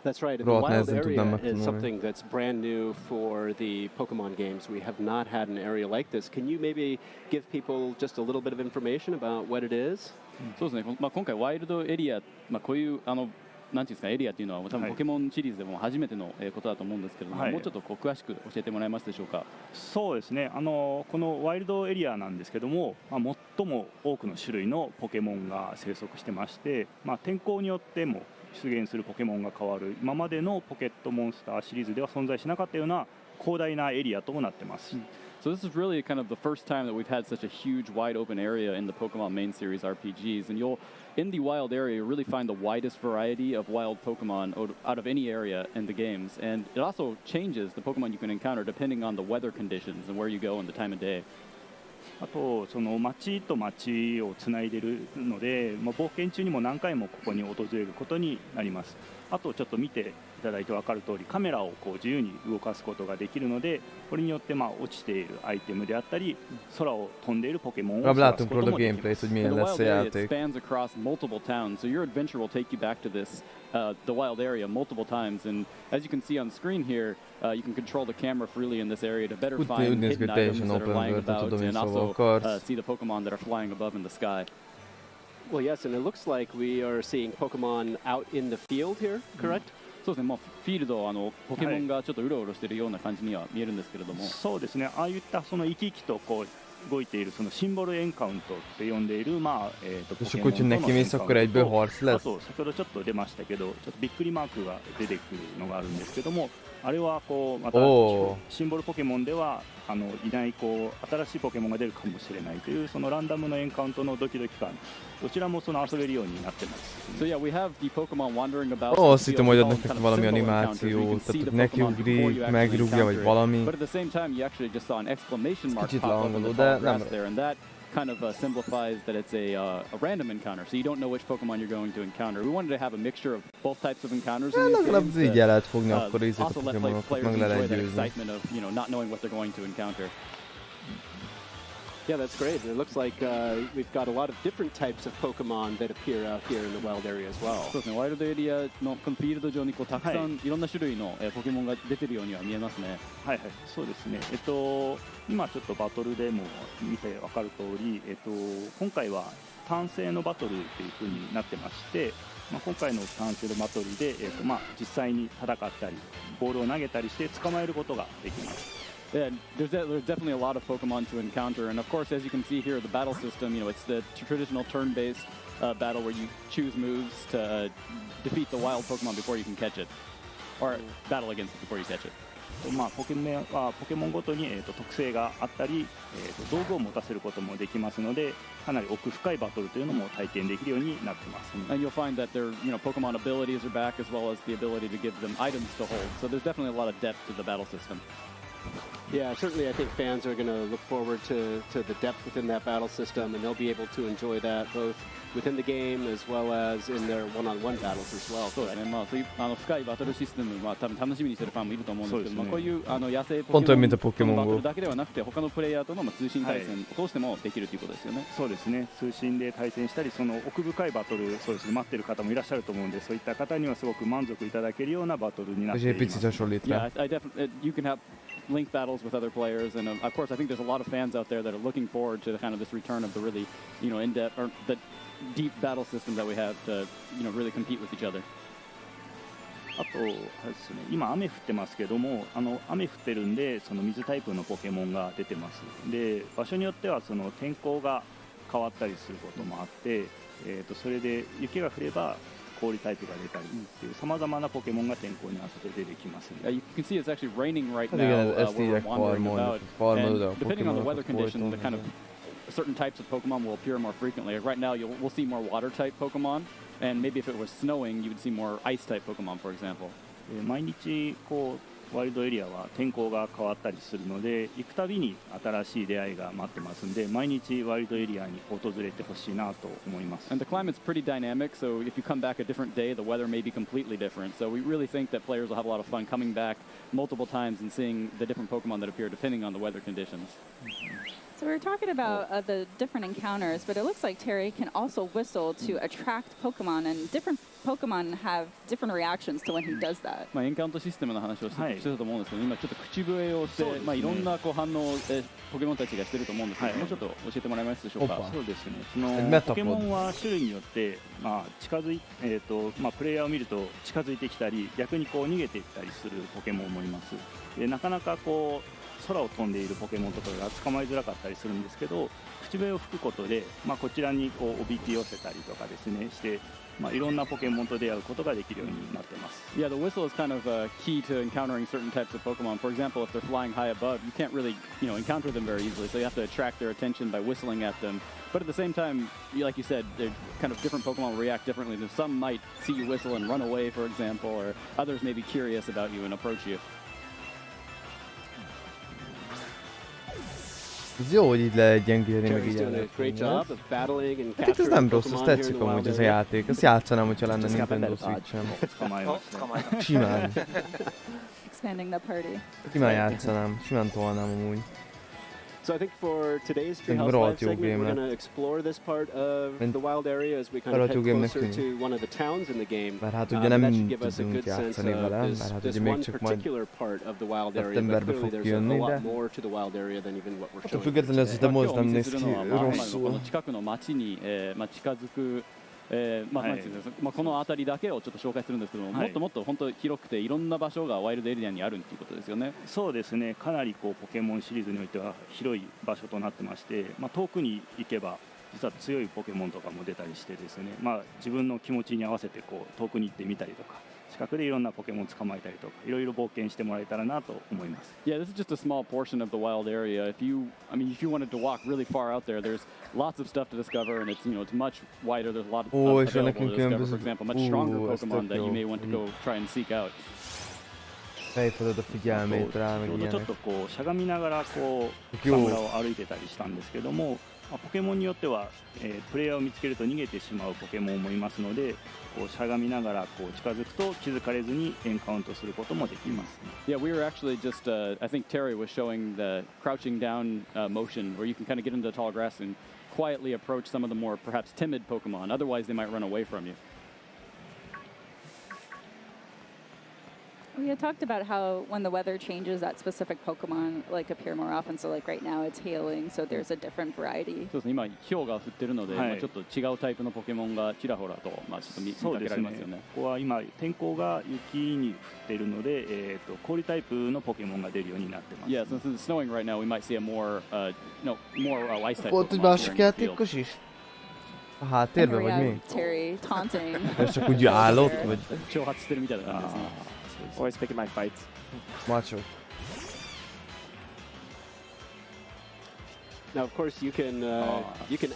That's right. And the wild area is something that's brand new for the Pokemon games. We have not had an area like this. Can you maybe give people just a little bit of information about what it is? そうですね。今回ワイルドエリア、こういうなんていうんですかエリアっていうのは多分ポケモンシリーズでも初めてのことだと思うんですけれども、もうちょっと詳しく教えてもらえますでしょうか。そうですね。このワイルドエリアなんですけども、最も多くの種類のポケモンが生息してまして、天候によっても出現するポケモンが変わる今までのポケットモンスターシリーズでは存在しなかったような広大なエリアとなってます。So this is really kind of the first time that we've had such a huge, wide open area in the Pokemon main series RPGs, and in the wild area, you'll really find the widest variety of wild Pokemon out of any area in the games, and it also changes the Pokemon you can encounter depending on the weather conditions and where you go and the time of day. あとその町と町をつないでいるので、冒険中にも何回もここに訪れることになります。あとちょっと見ていただいて分かる通り、カメラを自由に動かすことができるので、これによって落ちているアイテムであったり、空を飛んでいるポケモンを探すこともできます。The wild area spans across multiple towns, so your adventure will take you back to this the wild area multiple times, and as you can see on screen here, you can control the camera freely in this area to better find hidden items that are lying about, and also see the Pokemon that are flying above in the sky. Well, yes, and it looks like we are seeing Pokemon out in the field here, correct? そうですね。フィールドポケモンがちょっとうろうろしているような感じには見えるんですけれども。そうですね。ああいったその生き生きと動いているそのシンボルエンカウントって呼んでいる、まあポケモンと És の akkor エン neki カウ mész, akkor ン egyből トと、 harc あ lesz? と先ほどちょっと出ましたけど、ちょっとびっくりマークが出てくるのがあるんですけども、あれはこうまたシンボルポケモンではいないこう新しいポケモンが出るかもしれないというそのランダムのエンカウントのドキドキ感、どちらもその遊べるようになってます。So yeah, we have the Pokemon wandering about. Azt hittem, hogy adnak neki valami animációt, tehát nekiugrik, megrúgja, vagy valami. But at the same time, you actually just saw an exclamation mark Kicsit pop up in the leangoló, tall de grass nem. there, and that kind of simplifies that it's a random encounter, so you don't know which Pokemon you're going to encounter. We wanted to have a mixture of both types of encounters in these games. Így el lehet fogni akkor ízét a Also let Pokémonokat, meg players le lehet enjoy that győzni. excitement of not knowing what they're going to encounter. Yeah, that's great. It looks like we've got a lot of different types of Pokemon that appear out here in the wild area as well. そうですね、ワイルドエリアのこのフィールド上にこうたくさんいろんな種類のポケモンが出てるようには見えますね。はいはい、そうですね。今ちょっとバトルでも見て分かる通り、今回は単性のバトルという風になってまして、今回の単性のバトルで、実際に戦ったり、ボールを投げたりして捕まえることができます。Yeah, there's definitely a lot of Pokemon to encounter, and of course, as you can see here, the battle system, it's the traditional turn-based battle where you choose moves to defeat the wild Pokemon before you can catch it, or battle against it before you catch it. ポケモンごとに、特性があったり、道具を持たせることもできますので、かなり奥深いバトルというのも体験できるようになってます。And you'll find that their Pokemon abilities are back, as well as the ability to give them items to hold. So there's definitely a lot of depth to the battle system. Yeah, certainly I think fans are going to look forward to the depth within that battle system, and they'll be able to enjoy that both within the game as well as in their one-on-one battles as well. そうですね、そういう深いバトルシステムは多分楽しみにしてるファンもいると思うんですけど、こういう野生ポケモンのバトルだけではなくて、他のプレイヤーとの通信対戦を通してもできるということですよね。そうですね、通信で対戦したり、その奥深いバトル、そうですね、待ってる方もいらっしゃると思うんで、そういった方にはすごく満足いただけるようなバトルになっています。Yeah, I definitely you can have link battles with other players, and of course I think there's a lot of fans out there that are looking forward to kind of this return of the really in-depth or the deep battle system that we have to really compete with each other. あとあれですね、今雨降ってますけども、雨降ってるんでその水タイプのポケモンが出てます。で、場所によってはその天候が変わったりすることもあって、それで雪が降れば氷タイプが出たりっていう様々なポケモンが天候に合わせて出てきますね。You can see it's actually raining right now where we're wandering about, and depending on the weather condition, the kind of certain types of Pokemon will appear more frequently. Right now, we'll see more water-type Pokemon, and maybe if it was snowing, you would see more ice-type Pokemon, for example. 毎日こうワイルドエリアは天候が変わったりするので、行くたびに新しい出会いが待ってますんで、毎日ワイルドエリアに訪れてほしいなと思います。And the climate's pretty dynamic, so if you come back a different day, the weather may be completely different. So we really think that players will have a lot of fun coming back multiple times and seeing the different Pokemon that appear depending on the weather conditions. So we were talking about the different encounters, but it looks like Terry can also whistle to attract Pokemon, and different Pokemon have different reactions to when he does that. エンカウントシステムの話をしてたと思うんですけど、今ちょっと口笛をして、いろんな反応をポケモンたちがしてると思うんですけど、もうちょっと教えてもらえますでしょうか。そうですね。そのポケモンは種類によって近づいプレイヤーを見ると近づいてきたり、逆にこう逃げていったりするポケモンもいます。で、なかなかこう空を飛んでいるポケモンとかが捕まえづらかったりするんですけど、口笛を吹くことで、こちらにこうおびき寄せたりとかですねして、いろんなポケモンと出会うことができるようになってます。Yeah, the whistle is kind of key to encountering certain types of Pokemon. For example, if they're flying high above, you can't really encounter them very easily, so you have to attract their attention by whistling at them. But at the same time, like you said, they're kind of different Pokemon will react differently. Some might see you whistle and run away, for example, or others may be curious about you and approach you. Ez jó, hogy így lehet gyengélni, meg így hát ez nem rossz, ez tetszik amúgy ez a játék. Ezt játszanám, hogyha lenne Nintendo Switch-em. Simán. Expanding the party. Simán játszanám, simán tolnám amúgy. So I think for today's Treehouse Live segment, we're going to explore this part of the wild area as we kind of head closer to one of the towns in the game. That should give us a good sense of this one particular part of the wild area. But clearly there's a lot more to the wild area than even what we're showing. 近くの町に近づくなんていうんですか、この辺りだけをちょっと紹介するんですけども、もっともっと本当広くていろんな場所がワイルドエリアにあるっていうことですよね。そうですね、かなりポケモンシリーズにおいては広い場所となってまして、遠くに行けば実は強いポケモンとかも出たりしてですね、自分の気持ちに合わせて遠くに行ってみたりとか、近くでいろんなポケモン捕まえたりとか、いろいろ冒険してもらえたらなと思います。Yeah, this is just a small portion of the wild area. If you wanted to walk really far out there, there's lots of stuff to discover, and it's much wider. There's a lot available to discover. For example, much stronger Pokemon that you may want to go try and seek out. felfedett a figyelmét rá, meg ilyenek. ちょっとしゃがみながら草むらを歩いてたりしたんですけども、ポケモンによっては、プレイヤーを見つけると逃げてしまうポケモンもいますので、しゃがみながら近づくと気づかれずにエンカウントすることもできます。Yeah, we were actually just, I think Terry was showing the crouching down motion where you can kind of get into the tall grass and quietly approach some of the more perhaps timid Pokemon. Otherwise, they might run away from you. We had talked about how when the weather changes, that specific Pokemon appear more often. So right now it's hailing, so there's a different variety. そうですね、今氷が降ってるので、ちょっと違うタイプのポケモンがちらほらとちょっと見かけられますよね。ここは今天候が雪に降っているので、氷タイプのポケモンが出るようになってます。Yeah, since it's snowing right now, we might see a more ice type. Ott egy másik játékos is? A háttérben vagy mi? Terry taunting. Ez csak úgy állott, vagy? 挑発してるみたいな感じですね。Always picking my fights. Macho. Now, of course, you can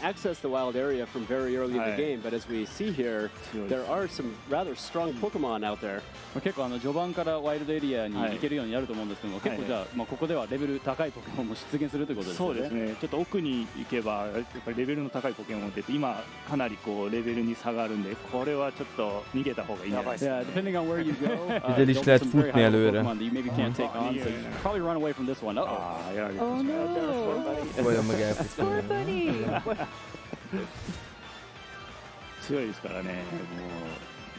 access the wild area from very early in the game, but as we see here, there are some rather strong Pokemon out there. 結構序盤からワイルドエリアに行けるようになると思うんですけども、結構じゃあここではレベル高いポケモンも出現するということですね。そうですね。ちょっと奥に行けばやっぱりレベルの高いポケモンって今かなりレベルに差があるんで、これはちょっと逃げた方がいいんじゃないですか。Yeah, depending on where you go, Ide is lehet futni előre. Pokemon that you maybe can't take on, so you should probably run away from this one. Oh no! meg elfutni. 強いですからね。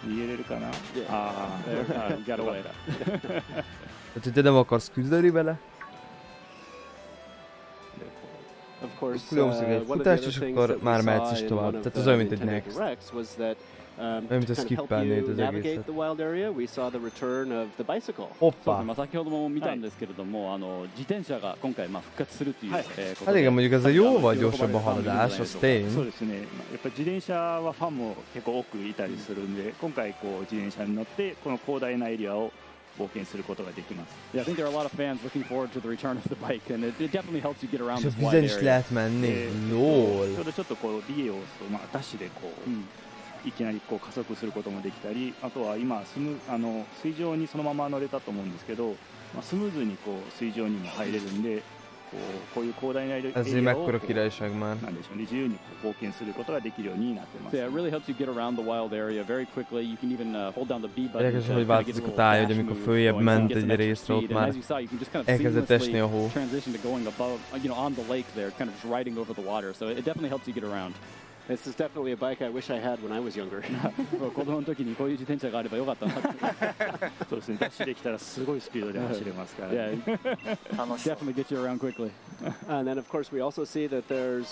もう逃げれるかな。Got away. Tehát te nem akarsz küzdeni vele? Of course, Különböző egy one of the futás, other és things akkor that we már mehetsz saw is in tovább. one of Tehát az the olyan, mint egy Nintendo Next. Directs was that Olyan, mint a to kind of help skippelnéd you az navigate egészet. the wild area, we saw the return of the bicycle. そうですね、先ほども見たんですけれども、自転車が今回復活するということで。Hát igen, mondjuk ez a jóval gyorsabb a haladás, az tény. そうですね。やっぱり自転車はファンも結構多くいたりするんで、今回自転車に乗ってこの広大なエリアを冒険することができます。Yeah, I think there are a lot of fans looking forward to the return of the bike, and it definitely helps you get around És this a wide vizen is area. lehet menni. LOL. ちょっとリエをダッシュでいきなり加速することもできたり、あとは今水上にそのまま乗れたと思うんですけど、スムーズに水上にも入れるんで、こういう広大なエリアをEz egy mekkora királyság már. なんでしょうね、自由に冒険することができるようになってます。So yeah, it really helps you get around the wild area very quickly. You can even hold down the B button. Érdekes, hogy változik a táj, hogy amikor följebb ment egy részre, ott már elkezdett esni a hó. Transition to going above, on the lake there, kind of just riding over the water. So it definitely helps you get around. This is definitely a bike I wish I had when I was younger. 子供の時にこういう自転車があればよかったなって。そうですね。ダッシュできたらすごいスピードで走れますから。Yeah, definitely get you around quickly. And then, of course, we also see that there's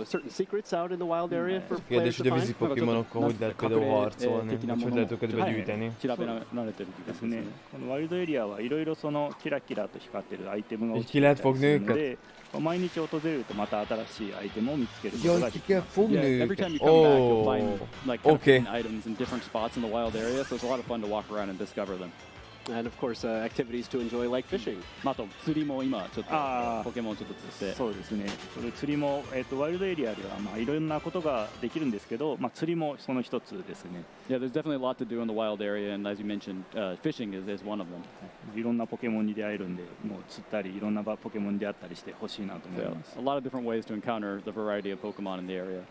certain secrets out in the wild area for players Kérdés, to hogy a find. vízi Pokémonokkal hogy lehet például harcolni, vagy hogy lehet őket begyűjteni. 調べられてるですね。このワイルドエリアはいろいろキラキラと光ってるアイテムが落ちてきたりする lehet fogni の őket? で、毎日訪れるとまた新しいアイテムを見つけることが Jaj, で ki きま kell す。 fogni Yeah, every őket. time you come back, you'll Oh, find kind of okay. hidden items in different spots in the wild area, so it's a lot of fun to walk around and discover them. And, of course, activities to enjoy like fishing. あと釣りも今ちょっとポケモンちょっと釣って。そうですね。釣りもワイルドエリアではいろんなことができるんですけど、釣りもその一つですね。Yeah, there's definitely a lot to do in the wild area, and as you mentioned, fishing is one of them. いろんなポケモンに出会えるんで、もう釣ったりいろんなポケモンに出会ったりしてほしいなと思います。A lot of different ways to encounter the variety of Pokemon in the area.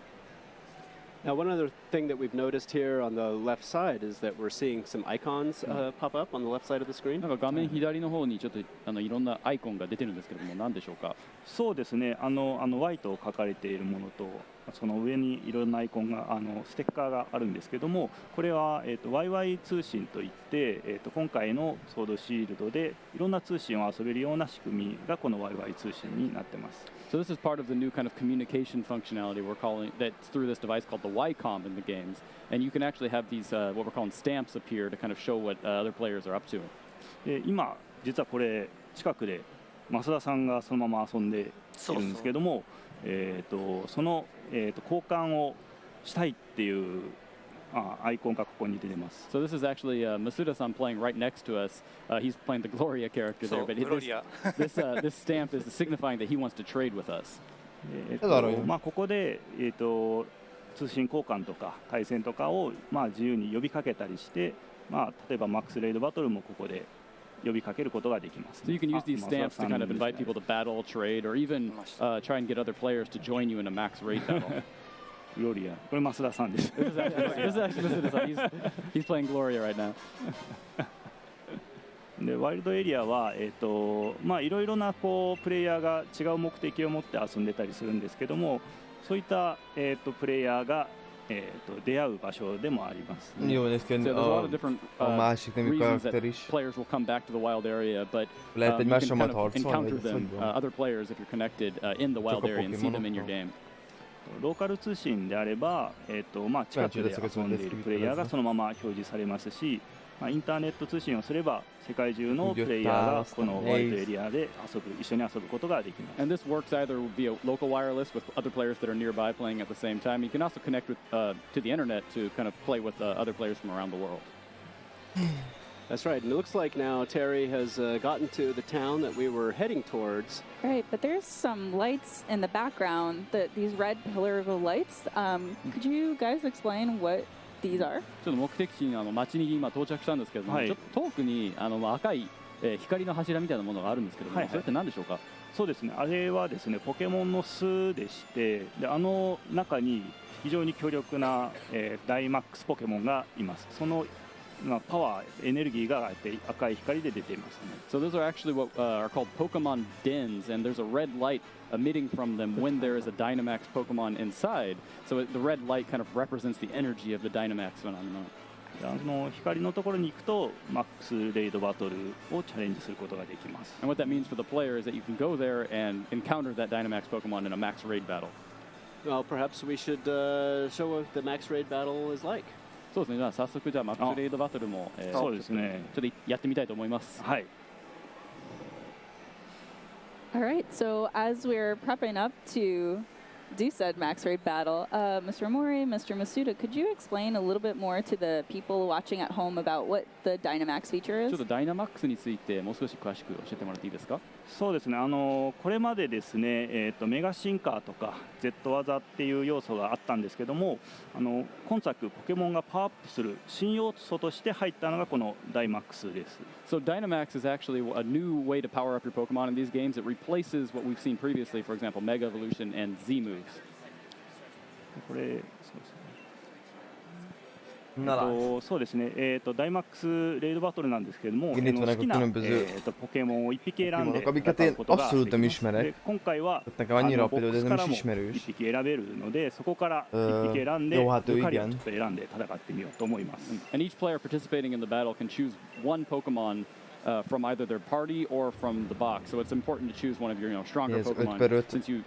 Now, one other thing that we've noticed here on the left side is that we're seeing some icons pop up on the left side of the screen. なんか画面左の方にちょっといろんなアイコンが出てるんですけども、何でしょうか。そうですね。Y と書かれているものと、その上にいろんなアイコンがステッカーがあるんですけども、これは、YY 通信といって、今回のソードシールドでいろんな通信を遊べるような仕組みがこの YY 通信になってます。So this is part of the new kind of communication functionality we're calling that's through this device called the YCOM in the games, and you can actually have these what we're calling stamps appear to kind of show what other players are up to. で今実はこれ近くで増田さんがそのまま遊んでいるんですけども、その、交換をしたいっていうアイコンがここに出てます。So this is actually Masuda-san playing right next to us. He's playing the Gloria character there, but this stamp is signifying that he wants to trade with us. ここで、通信交換とか対戦とかを、自由に呼びかけたりして、例えばマックスレイドバトルもここで呼びかけることができます。So you can use these stamps to kind of invite people to battle, trade, or even try and get other players to join you in a max raid battle. Gloria. これ増田さんです。This is actually Masuda-san. He's playing Gloria right now. でワイルドエリアはいろいろなプレイヤーが違う目的を持って遊んでたりするんですけども、そういった、プレイヤーが、出会う場所でもあります。Jó, néz ki, a másik nemű karakter is. Players will come back to the wild area, but lehet egy you can másomat kind of harcolni, encounter them, other players if you're connected in the wild area and see them in your game. ローカル通信であれば、近くで遊んでいるプレイヤーがそのまま表示されますし、インターネット通信をすれば世界中のプレイヤーがこのワイルドエリアで一緒に遊ぶことができます。And this works either via local wireless with other players that are nearby playing at the same time. You can also connect with to the internet to kind of play with other players from around the world. That's right, and it looks like now Terry has gotten to the town that we were heading towards. Right, but there's some lights in the background, these red pillar of lights. Could you guys explain what these are? ちょっと目的地に町に今到着したんですけども、ちょっと遠くに赤い光の柱みたいなものがあるんですけども、それって何でしょうか？そうですね、あれはですね、ポケモンの巣でして、で中に非常に強力な、ダイマックスポケモンがいます。そのパワー、エネルギーが赤い光で出ていますね。So those are actually what are called Pokemon dens, and there's a red light emitting from them when there is a Dynamax Pokemon inside. So the red light kind of represents the energy of the Dynamax phenomenon. 光のところに行くとマックスレイドバトルをチャレンジすることができます。And what that means for the player is that you can go there and encounter that Dynamax Pokemon in a max raid battle. Well, perhaps we should show what the max raid battle is like. そうですね。じゃあ早速マックスレイドバトルもそうですね。ちょっとやってみたいと思います。はい。All right, so as we're prepping up to do said max raid battle, Mr. Mori, Mr. Masuda, could you explain a little bit more to the people watching at home about what the Dynamax feature is? ちょっとダイナマックスについてもう少し詳しく教えてもらっていいですか？そうですね、これまでですね、メガシンカーとか Z 技っていう要素があったんですけども、今作ポケモンがパワーアップする新要素として入ったのがこのダイマックスです。So Dynamax is actually a new way to power up your Pokemon in these games. It replaces what we've seen previously, for example, Mega Evolution and Z moves. これそうですね。そうですね、ダイマックスレイドバトルなんですけれども、好きな、ポケモンを1匹選んで戦うことができます。で今回はボックスからも1匹選べるので、そこから1匹選んで、ルカリをちょっと選んで戦ってみようと思います。And each player participating in the battle can choose one Pokemon from either their party or from the box. So it's important to choose one of your stronger Pokemon since you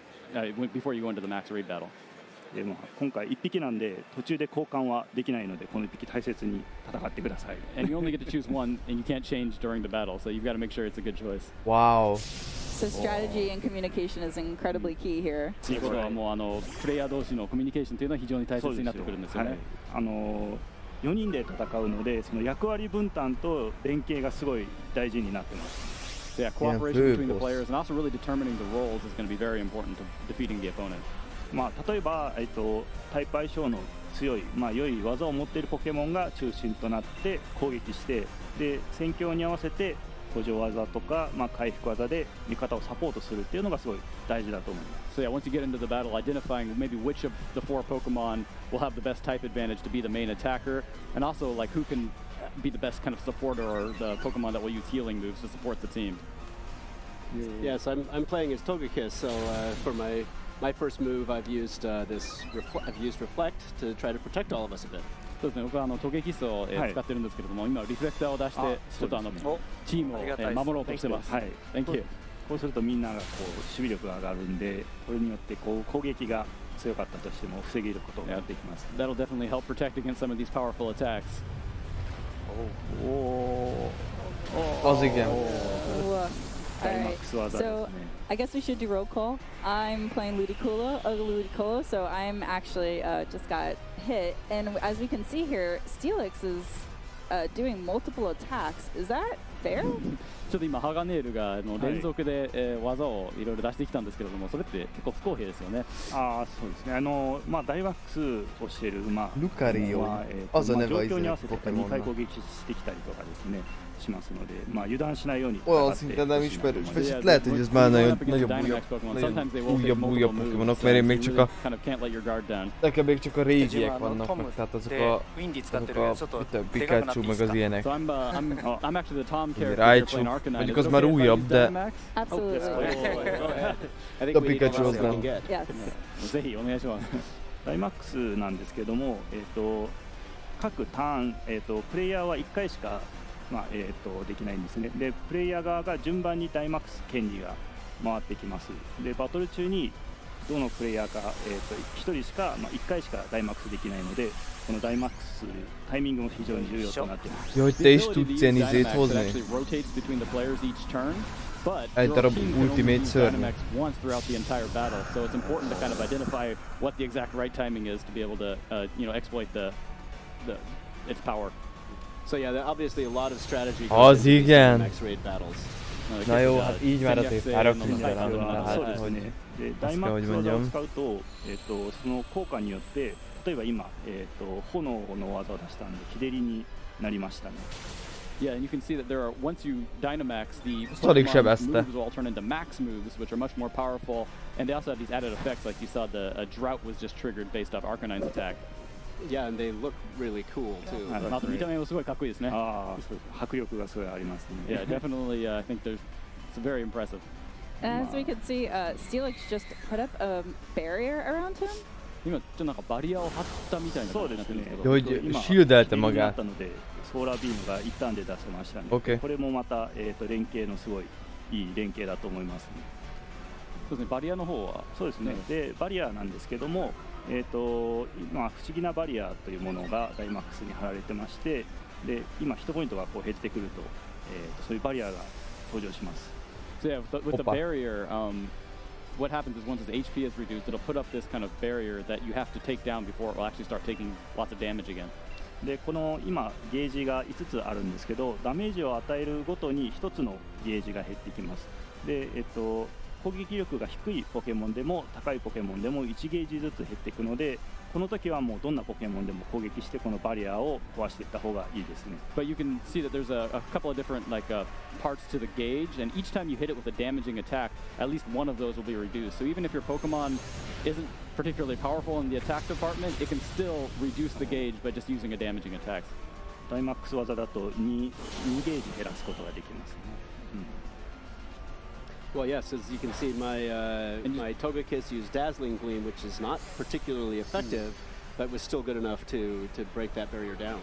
before you go into the max raid battle. で今回1匹なんで途中で交換はできないのでこの1匹大切に戦ってください。And you only get to choose one, and you can't change during the battle, so you've got to make sure it's a good choice. Wow. So strategy and communication is incredibly key here. ということはもうプレイヤー同士のコミュニケーションというのは非常に大切になってくるんですよね。4人で戦うのでその役割分担と連携がすごい大事になってます。Yeah, cooperation between the players and also really determining the roles is going to be very important to defeating the opponent. 例えば、タイプ相性の強い、良い技を持っているポケモンが中心となって攻撃してで戦況に合わせて補助技とか、回復技で味方をサポートするっていうのがすごい大事だと思います。So yeah, once you get into the battle, identifying maybe which of the 4 Pokemon will have the best type advantage to be the main attacker, and also like who can be the best kind of supporter or the Pokemon that will use healing moves to support the team. Yes, I'm playing as Togekiss, so for my My first move, I've used reflect to try to protect all of us a bit. そうですね、僕は突撃室を使ってるんですけれども、今リフレクターを出してちょっとチームを守ろうとしてます。はい。Thank you。こうするとみんながこう守備力が上がるんで、これによってこう攻撃が強かったとしても防げることができます。That'll definitely help protect against some of these powerful attacks. Az igen. Alright, so I guess we should do roll call. I'm playing Ludicolo, so I'm actually just got hit. And as we can see here, Steelix is doing multiple attacks. Is that fair? ちょっと今ハガネールが連続で技をいろいろ出してきたんですけれども、それって結構不公平ですよね。ああ、そうですね。まあダイマックスをしている馬ルカリオは状況に合わせて2回攻撃してきたりとかですね。しますので、まあ油断しないように。Olyan szinten nem ismerős, vagy itt lehet, hogy ez már nagyon újabb Pokémonok, mert én még csak a... Nekem még csak a régiek vannak meg, tehát azok a Pikachu meg az ilyenek. Raichu, mondjuk az már újabb, de... A Pikachu az nem. ぜひお願いします。ダイマックスなんですけども、各ターン、プレイヤーは1回しかできないんですね。で、プレイヤー側が順番にダイマックス権利が回ってきます。で、バトル中にどのプレイヤーか、1人しか、1回しかダイマックスできないので、このダイマックスタイミングも非常に重要となっています。Jó, hogy te is tudsz ilyen izét hozni. Egy darab ultimate szörny. Once throughout the entire battle, so it's important to kind of identify what the exact right timing is to be able to, exploit its power. So yeah, obviously a lot of strategy az igen. X-raid battles. Na jó, hát így már azért ráraktunk rá. ダイマックス技を使うと、その効果によって、例えば今、炎の技を出したんで、日照りになりましたね。Yeah, and you can see that there are, once you Dynamax, the moves will all turn into max moves, which are much more powerful, and they also have these added effects, like you saw the drought was just triggered based off Arcanine's attack. Yeah, and they look really cool too. 見た目もすごいかっこいいですね。迫力がすごいありますね。Yeah, definitely. I think it's very impressive. And as we can see, Steelix just put up a barrier around him. 今ちょっとなんかバリアを張ったみたいな感じになってるんですけど。今シールドやってマガ。ソーラービームが一旦で出せましたね。これもまた連携のすごいいい連携だと思いますね。そうですね。バリアの方はそうですね。でバリアなんですけども。今不思議なバリアというものがダイマックスに貼られてまして、で今ヒットポイントがこう減ってくると、そういうバリアが登場します。So yeah, with the barrier, what happens is once its HP is reduced, it'll put up this kind of barrier that you have to take down before it will actually start taking lots of damage again. でこの今ゲージが5つあるんですけど、ダメージを与えるごとに1つのゲージが減ってきます。で攻撃力が低いポケモンでも高いポケモンでも1ゲージずつ減っていくので、この時はもうどんなポケモンでも攻撃してこのバリアを壊していった方がいいですね。But you can see that there's a couple of different parts to the gauge, and each time you hit it with a damaging attack, at least one of those will be reduced. So even if your Pokemon isn't particularly powerful in the attack department, it can still reduce the gauge by just using a damaging attack. ダイマックス技だと2ゲージ減らすことができますね。Well, yes, as you can see, my Togekiss used Dazzling Gleam, which is not particularly effective, but was still good enough to break that barrier down.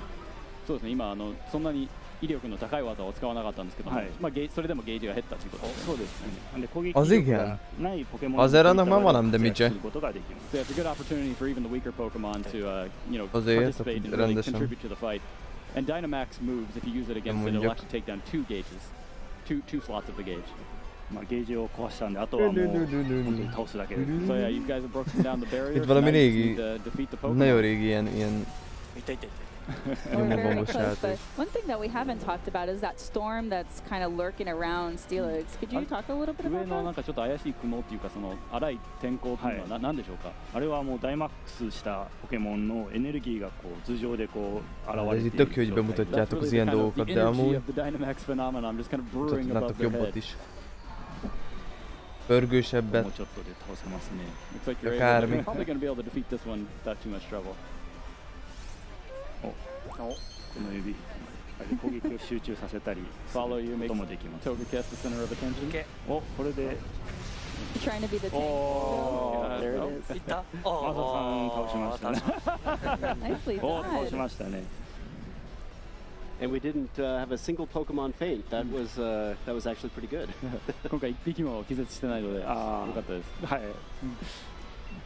そうですね。今そんなに威力の高い技を使わなかったんですけど、それでもゲージが減ったということですね。そうですね。で攻撃力がないポケモンに対してことができます。So it's a good opportunity for even the weaker Pokemon to participate and really contribute to the fight. And Dynamax moves if you use it against it, it'll actually take down 2 gauges, two slots of the gauge. ゲージを壊したんで、あとはもう本当に倒すだけです。So yeah, you guys have broken down the barrier. Itt valami régi, defeat the Pokemon. nagyon régi ilyen Very close, but one thing that we haven't talked about is that storm that's kind of lurking around Steelix. Could you talk a little bit about that? 上のなんかちょっと怪しい雲っていうか、その荒い天候というのは何でしょうか。あれはもうダイマックスしたポケモンのエネルギーがこう頭上でこう現れている。Tök jó, hogy bemutatjátok az ilyen dolgokat, de amúgy tudnátok jobbat is. Pörgősebbet. もうちょっとで倒せますね。Looks like you're probably going to be able to defeat this one without too much trouble. この指攻撃を集中させたり follow you こともできます。Togekiss the center of attention. これで Trying to be the tank. There it is. いった。マサさん倒しましたね。 Nicely 倒し done. ましたね。 And we didn't have a single Pokemon faint. That was actually pretty good. 今回一匹も気絶してないので、よかったです。はい。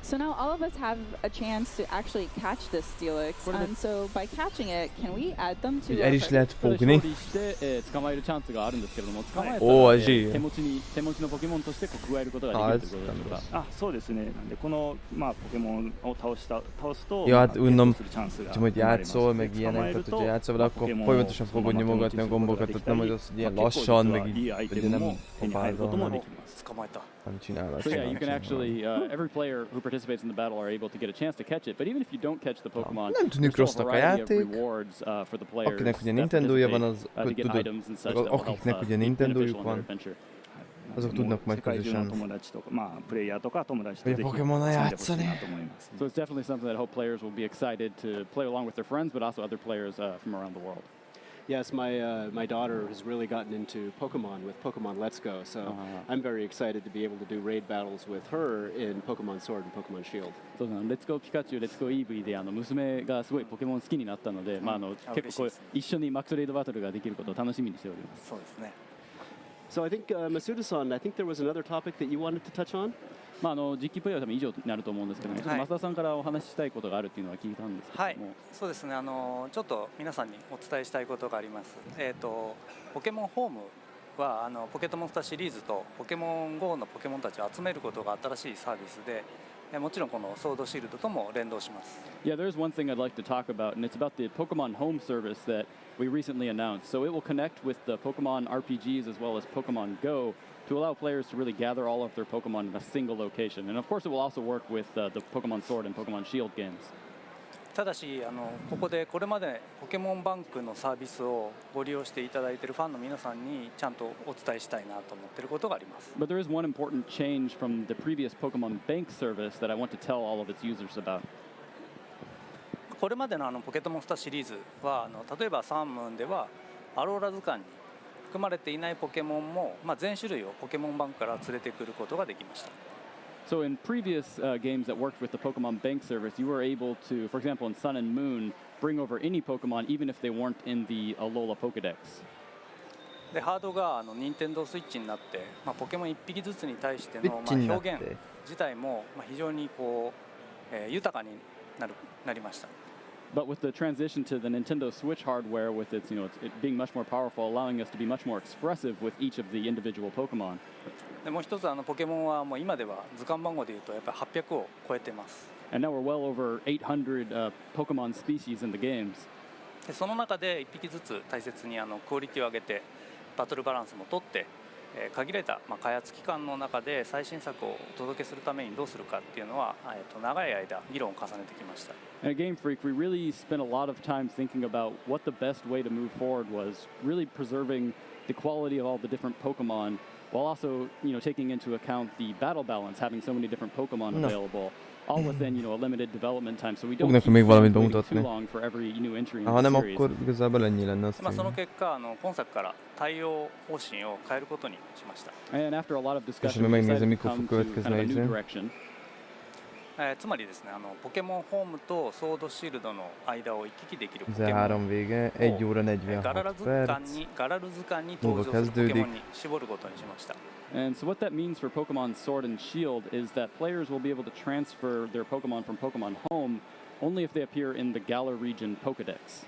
So now all of us have a chance to actually catch this Steelix, and so by catching it, can we add them to El our is lehet これ fogni. 勝利して捕まえるチャンスがあるんですけれども、捕まえたおー、ら味手持ちのポケモンとしてこう加えることができるということでしょうか。あ、そうですね。なんでこのポケモンを倒すと、 Ja, hát unnom, するチャンスが hogy 生まれます。 játszol, meg ilyenek, tehát hogyha játszol vele, akkor folyamatosan fogod nyomogatni a gombokat, tehát nem, hogy az ilyen lassan, meg így, hogy nem kopázol, hanem 捕まえた。 nem csinál So yeah, you can actually, every player who participates in the battle are able to get a chance to catch it. But even if you don't catch the Pokemon, Nem tűnik Szóval there's still a rossznak a variety of játék. rewards for the players Akinek ugye that Nintendója van, az participate, to get tudod, items and such that will help akiknek ugye be Nintendójuk beneficial in their van, adventure. azok tudnak majd 世界中の közösen 友達とか、プレイヤーとか友達とぜひ hogy a Pokemon-nal 遊んでほしい játszani. なと思います。 So it's definitely something that I hope players will be excited to play along with their friends, but also other players from around the world. Yes, my daughter has really gotten into Pokemon with Pokemon Let's Go, so I'm very excited to be able to do raid battles with her in Pokemon Sword and Pokemon Shield. そうなの、レッツゴーピカチュウ、レッツゴーイーブイで娘がすごいポケモン好きになったので、結構こう一緒にマックスレイドバトルができることを楽しみにしております。そうですね。 So I think Masuda-san, I think there was another topic that you wanted to touch on. 実機プレイは多分以上になると思うんですけども、ちょっと増田さんからお話ししたいことがあるっていうのは聞いたんですけども、はい、そうですね。ちょっと皆さんにお伝えしたいことがあります。ポケモンホームはポケットモンスターシリーズとポケモン GO のポケモンたちを集めることが新しいサービスで、もちろんこのソードシールドとも連動します。Yeah, there's one thing I'd like to talk about, and it's about the Pokemon Home service that we recently announced. So it will connect with the Pokemon RPGs as well as Pokemon Go to allow players to really gather all of their Pokemon in a single location. And of course, it will also work with the Pokemon Sword and Pokemon Shield games. ただしここでこれまでポケモンバンクのサービスをご利用していただいているファンの皆さんにちゃんとお伝えしたいなと思っていることがあります。 But there is one important change from the previous Pokemon Bank service that I want to tell all of its users about. これまでのポケットモンスターシリーズは例えばサンムーンではアローラ図鑑に含まれていないポケモンも、全種類をポケモンバンクから連れてくることができました。 So in previous games that worked with the Pokemon Bank service, you were able to, for example, in Sun and Moon, bring over any Pokemon even if they weren't in the Alola Pokedex. でハードが任天堂スイッチになって、ポケモン1匹ずつに対しての、表現自体も、非常にこう、豊かになりました。 But with the transition to the Nintendo Switch hardware, with its, it being much more powerful, allowing us to be much more expressive with each of the individual Pokemon. でもう一つポケモンはもう今では図鑑番号でいうとやっぱり800を超えてます。 And now we're well over 800 Pokemon species in the games. でその中で1匹ずつ大切にクオリティを上げてバトルバランスも取って、限られた開発期間の中で最新作をお届けするためにどうするかっていうのは、長い間議論を重ねてきました。 And at Game Freak, we really spent a lot of time thinking about what the best way to move forward was, really preserving the quality of all the different Pokemon, while also, taking into account the battle balance, having so many different Pokemon available, all within, a limited development time, so we don't keep waiting too long for every new entry in the series. akkor igazából ennyi lenne azt その結果今作から対応方針を変えることにしました。 And after a lot of discussion, És we megnézem, decided to mikor come fog to kind of a következni new ez. direction. つまりですねポケモンホームとソードシールドの間を行き来できるポケモン 3 vége, 1 óra 46ガラル perc. ガラル図鑑に登場するポケモンに絞ることにしました。 And so what that means for Pokemon Sword and Shield is that players will be able to transfer their Pokemon from Pokemon Home only if they appear in the Galar region Pokedex.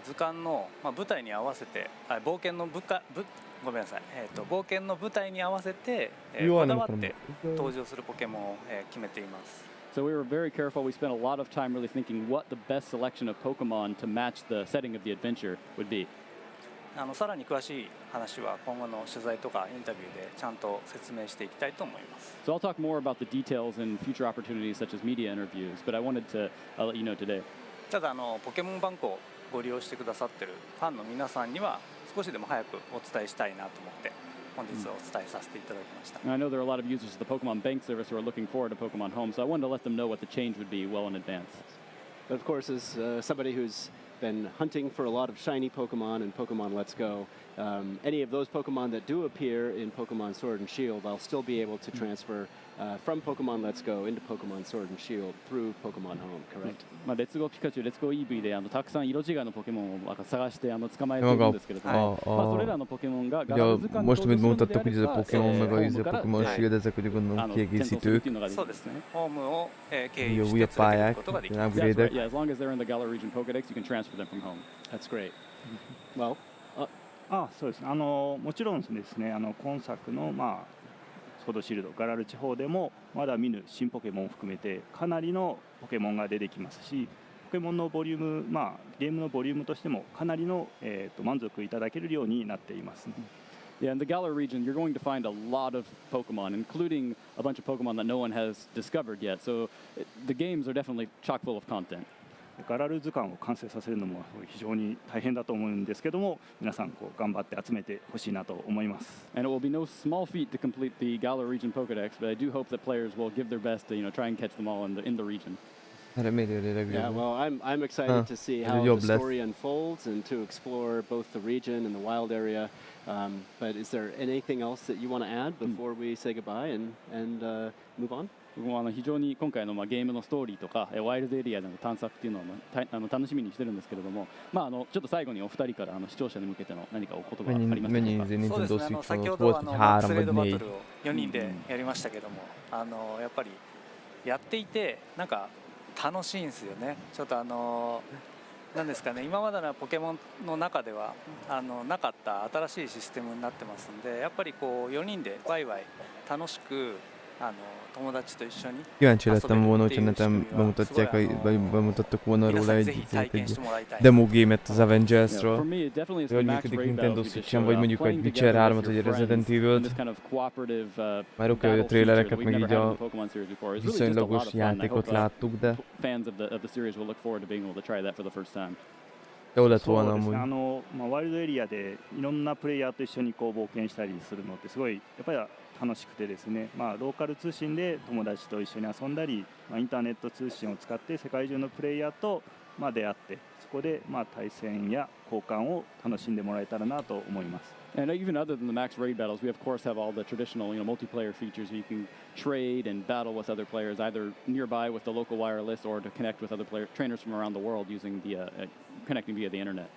図鑑の舞台に合わせて冒険のごめんなさい、冒険の舞台に合わせてこだわって登場するポケモンを決めています。 So we were very careful. We spent a lot of time really thinking what the best selection of Pokemon to match the setting of the adventure would be. さらに詳しい話は今後の取材とかインタビューでちゃんと説明していきたいと思います。 So I'll talk more about the details in future opportunities such as media interviews, but I wanted to let you know today. ただポケモンバンクをご利用してくださっているファンの皆さんには少しでも早くお伝えしたいなと思って本日お伝えさせていただきました。 And I know there are a lot of users of the Pokemon Bank service who are looking forward to Pokemon Home, so I wanted to let them know what the change would be well in advance. But of course, as somebody who's been hunting for a lot of shiny Pokemon and Pokemon Let's Go, any of those Pokemon that do appear in Pokemon Sword and Shield, I'll still be able to transfer from Pokemon Let's Go into Pokemon Sword and Shield through Pokemon Home, correct? まあレッツゴーピカチュウ、レッツゴーイーブイでたくさん色違いのポケモンを探して捕まえているんですけれども、まあそれらのポケモンがガラル図鑑に most amit 登場 mutatok, す hogy る ez の a であれば Pokémon meg a ホームから Pokémon Shield, ezek ugye gondolom kiegészítők. そうですね。ホームを経 Ugye 由して újabb 連れてくる pályák, ことができ ilyen ます。 That's right. upgrade-ek. Yeah, as long as they're in the Galar region Pokedex, you can transfer them from home. That's great. Well, そうですね。もちろんですね、今作のソードシールドガラル地方でもまだ見ぬ新ポケモンを含めてかなりのポケモンが出てきますし、ポケモンのボリューム、ゲームのボリュームとしてもかなりの、満足いただけるようになっていますね。Yeah, in the Galar region, you're going to find a lot of Pokemon, including a bunch of Pokemon that no one has discovered yet. So the games are definitely chock full of content. ガラル図鑑を完成させるのも非常に大変だと思うんですけども、皆さん頑張って集めてほしいなと思います。And it will be no small feat to complete the Galar region Pokedex, but I do hope that players will give their best to try and catch them all in the region. Yeah, well, I'm excited to see how the story unfolds and to explore both the region and the wild area. But is there anything else that you want to add before we say goodbye and move on? 僕も非常に今回のゲームのストーリーとかワイルドエリアでの探索っていうのを楽しみにしてるんですけれども、ちょっと最後にお二人から視聴者に向けての何かお言葉ありますでしょうか。そうですね。先ほどスレードバトルを4人でやりましたけども、やっぱりやっていてなんか楽しいんですよね。ちょっとなんですかね、今までのポケモンの中ではなかった新しいシステムになってますんで、やっぱり4人でワイワイ楽しく友達と一緒に Kíváncsi lettem volna, hogyha neten bemutattak volna róla egy demo game-et az Avengers-ről, hogy működik Nintendo Switch-en, vagy mondjuk egy Witcher 3-at, vagy egy Resident Evil-t. Már oké, hogy a trailereket, meg így a viszonylagos játékot láttuk, de jó lett volna amúgy. ワイルドエリアでいろんなプレイヤーと一緒に冒険したりするのってすごいやっぱり楽しくてですね、ローカル通信で友達と一緒に遊んだり、インターネット通信を使って世界中のプレイヤーと出会って、そこで対戦や交換を楽しんでもらえたらなと思います。And even other than the max raid battles, we of course have all the traditional, multiplayer features where you can trade and battle with other players, either nearby with the local wireless or to connect with other trainers from around the world using the connecting via the internet.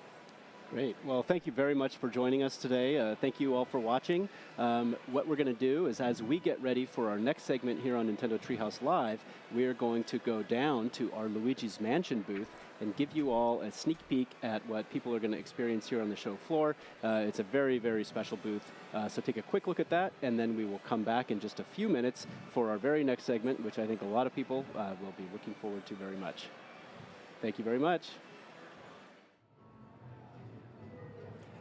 Great. Well, thank you very much for joining us today. Thank you all for watching. What we're going to do is, as we get ready for our next segment here on Nintendo Treehouse Live, we're going to go down to our Luigi's Mansion booth and give you all a sneak peek at what people are going to experience here on the show floor. It's a very, very special booth. So take a quick look at that, and then we will come back in just a few minutes for our very next segment, which I think a lot of people will be looking forward to very much. Thank you very much.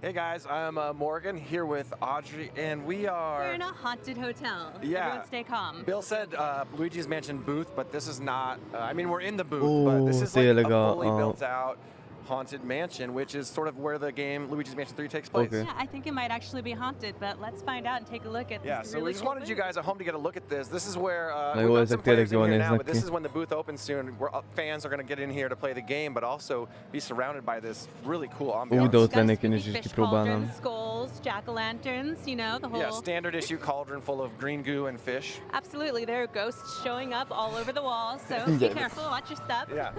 Hey guys, I'm Morgan here with Audrey, and we're in a haunted hotel. Yeah. Everyone stay calm. Bill said Luigi's Mansion booth, but this is not. I mean, we're in the booth, but this is like a fully built out haunted mansion, which is sort of where the game Luigi's Mansion 3 takes place. Yeah, I think it might actually be haunted, but let's find out and take a look at this. Yeah, so really we just cool wanted you guys at home to get a look at this. This is where we've got some players in here now, but this is when the booth opens soon, where fans are going to get in here to play the game, but also be surrounded by this really cool ambiance. De ott lennék én is kipróbálnám. Skulls, jack-o'-lanterns, the whole... Yeah, standard issue cauldron full of green goo and fish. Absolutely, there are ghosts showing up all over the walls, so be careful, watch your step. Yeah.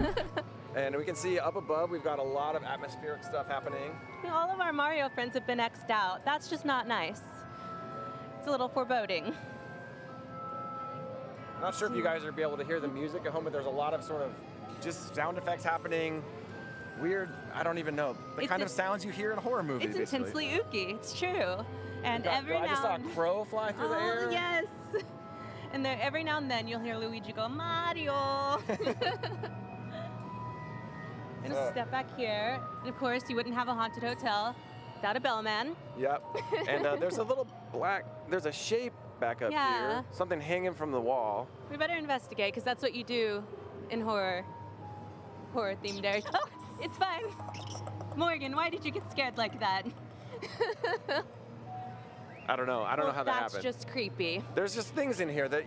And we can see up above, we've got a lot of atmospheric stuff happening. All of our Mario friends have been X'd out. That's just not nice. It's a little foreboding. Not sure if you guys are be able to hear the music at home, but there's a lot of sort of just sound effects happening. Weird, I don't even know. The kind of sounds you hear in horror movies, It's intensely ooky, it's true. And every now I just saw a crow fly through the air. Yes. And every now and then you'll hear Luigi go, Mario. And step back here. And of course, you wouldn't have a haunted hotel without a bellman. Yep. And there's a little there's a shape back up here. Something hanging from the wall. We better investigate, because that's what you do in horror-themed areas. Oh, it's fine. Morgan, why did you get scared like that? I don't know. I don't know how that happened. That's just creepy. There's just things in here that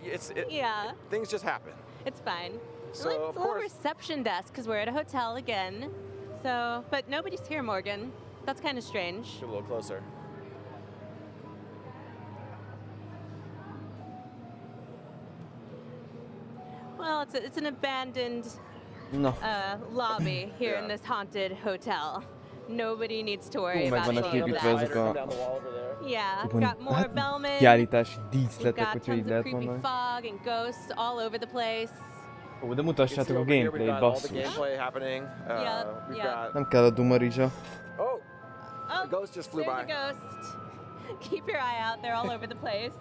things just happen. It's fine. So, it's of a little course, reception desk, because we're at a hotel again. So, but nobody's here, Morgan. That's kind of strange. Get a little closer. Well, it's an abandoned No. lobby here in this haunted hotel. Nobody needs to worry Meg about vannak any of építve that. ezek a Yeah, úgymond, got more bellmen. kiállítási We've díszletek, got hogyha így tons of lehet creepy mondani. fog and ghosts all over the place. Ó, de mutassátok a gameplayt, basszus. Nem kell a dumarizsa. Oh, the ghost just flew There's by. a ghost. Keep your eye out. They're all over the place.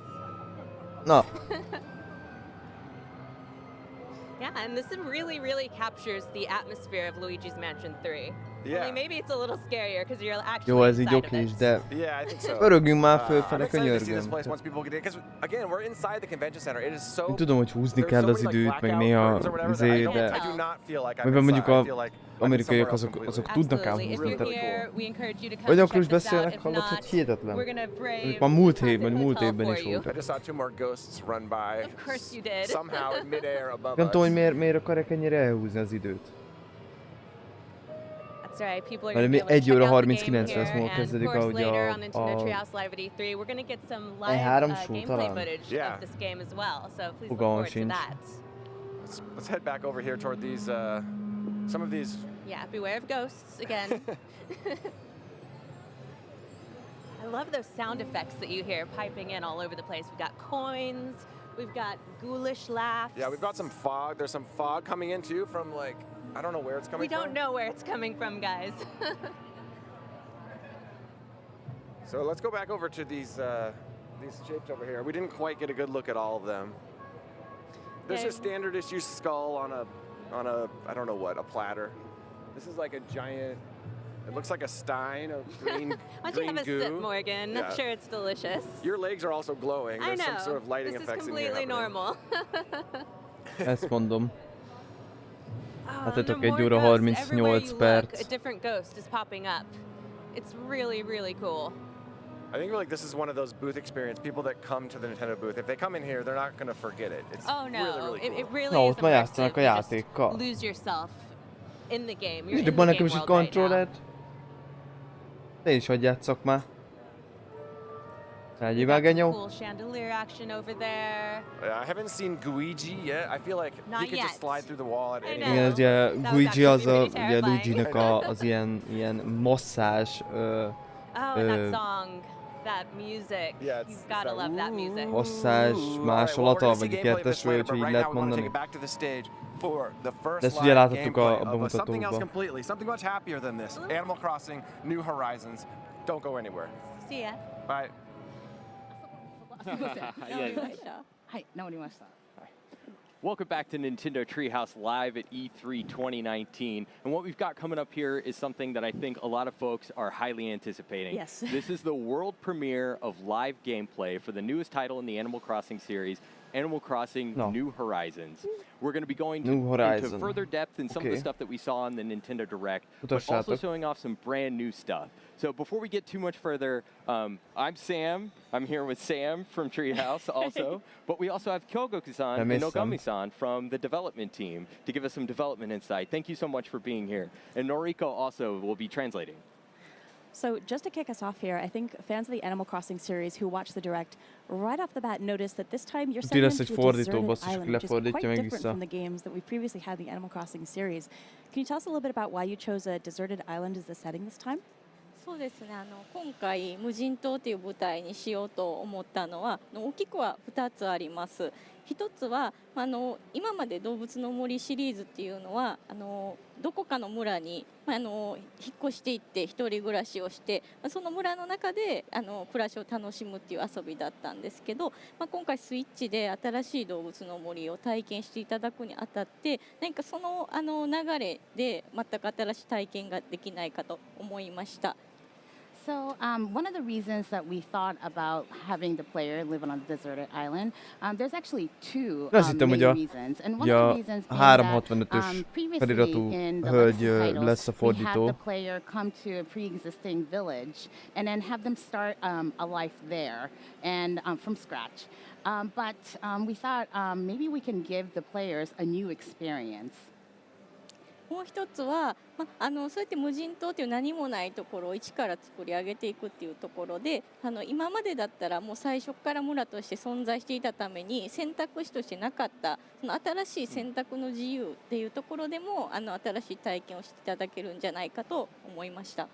Na, Yeah, and this really, really captures the atmosphere of Luigi's Mansion 3. Yeah. Only maybe it's a little scarier because you're actually jó, ez így inside of oké is, it. de Yeah, I think so. pörögjünk már I'm fölfele, excited to see this könyörgöm. place once people get in, because again, we're inside the convention center. It is so. Én tudom, hogy húzni there's kell so az many, like, időt, meg blackout néha curtains or whatever that I izé, de I do not feel like I'm amiben mondjuk inside. I a feel like amerikaiak I'm somewhere else azok completely. tudnak ám Absolutely. If húzni. you're tehát- here, we encourage you to come Vagy and akkor is check this out. beszélnek, If hallod, hogy not, hihetetlen. we're gonna brave Mondjuk már múlt the évben, haunted múlt hotel évben for is you. voltak. I just saw two more ghosts run by. Of course you did. Somehow in midair above Nem us. tudom, hogy miért akarják ennyire elhúzni az időt. That's right. People are Mert going to be mi able to 1 check óra out the 39 game perc here, múlva and of kezdődik, course ahogy later on Nintendo a Treehouse Live at E3, we're going to get some live E3 gameplay talán. footage Yeah. of this game as well. So please look Fogalmam forward to sincs. that. Let's head back over here toward these. Some of these. Yeah, beware of ghosts again. I love those sound effects that you hear piping in all over the place. We've got coins. We've got ghoulish laughs. Yeah, we've got some fog. There's some fog coming in too from like I don't know where it's coming We don't from. know where it's coming from, guys. So let's go back over to these shapes over here. We didn't quite get a good look at all of them. There's Yeah. a standard issue skull on a I don't know what, a platter. This is like a giant. It looks like a stein of green Why don't you green have a goo. sip, Morgan? Yeah. I'm sure it's delicious. Your legs are also glowing. I There's know. some sort of lighting this is effects in here. completely happening. normal. Ezt mondom. Hát and etok there are 1 óra more ghosts. Everywhere 38 you perc. look, a different ghost is popping up. It's really, really cool. I think like this is one of those booth experience. People that come to the Nintendo booth, if they come in here, they're not going to forget it. It's Oh no, really, really cool. it really Na, is ott már játszanak a immersive. You just játékkal. lose yourself in the game. You're Mindig in van the nekem game is egy world right now. kontrollert. Te is hadd játszak már. Legyél már, genyó. Cool chandelier action over there. Yeah, I haven't seen Luigi yet. I feel like Not he could yet. just slide through the wall at any Igen, ez ugye Luigi az a, ugye Luigi-nek az ilyen masszázs Oh, and that song, that music. Yeah, You've got to love that music. masszázs másolata, vagy ikertesről, hogyha így lehet mondani. De ezt ugye láthattuk a Something else bemutatókban. completely, something much happier than this. Animal Crossing, New Horizons. Don't go anywhere. See ya. Bye. はい、治りました。 Welcome back to Nintendo Treehouse Live at E3 2019. And what we've got coming up here is something that I think a lot of folks are highly anticipating. Yes. This is the world premiere of live gameplay for the newest title in the Animal Crossing series, Animal Crossing New Horizons. We're going to be going into further depth in some of the stuff that we saw in the Nintendo Direct, but also showing off some brand new stuff. So before we get too much further, I'm Sam. I'm here with Sam from Treehouse also, but we also have Kyogo-san and Nogami-san from the development team to give us some development insight. Thank you so much for being here. And Noriko also will be translating. So just to kick us off here, I think fans of the Animal Crossing series who watch the Direct right off the bat notice that this time you're sent into a deserted island, which is quite different from the games that we've previously had in the Animal Crossing series. Can you tell us a little bit about why you chose a deserted island as the setting this time? そうですね、今回無人島という舞台にしようと思ったのは大きくは2つあります。一つは今まで動物の森シリーズっていうのはどこかの村に引っ越していって一人暮らしをしてその村の中で暮らしを楽しむっていう遊びだったんですけど、今回スイッチで新しい動物の森を体験していただくにあたって何かその流れで全く新しい体験ができないかと思いました。 So one of the reasons that we thought about having the player live on a deserted island, there's actually two main reasons. And one of the reasons being that previously in the legacy titles, we had the player come to a pre-existing village and then have them start a life there and from scratch. But we thought maybe we can give the players a new experience. もう一つは、そうやって無人島という何もないところを一から作り上げていくっていうところで、今までだったらもう最初から村として存在していたために選択肢としてなかったその新しい選択の自由っていうところでも新しい体験をしていただけるんじゃないかと思いました。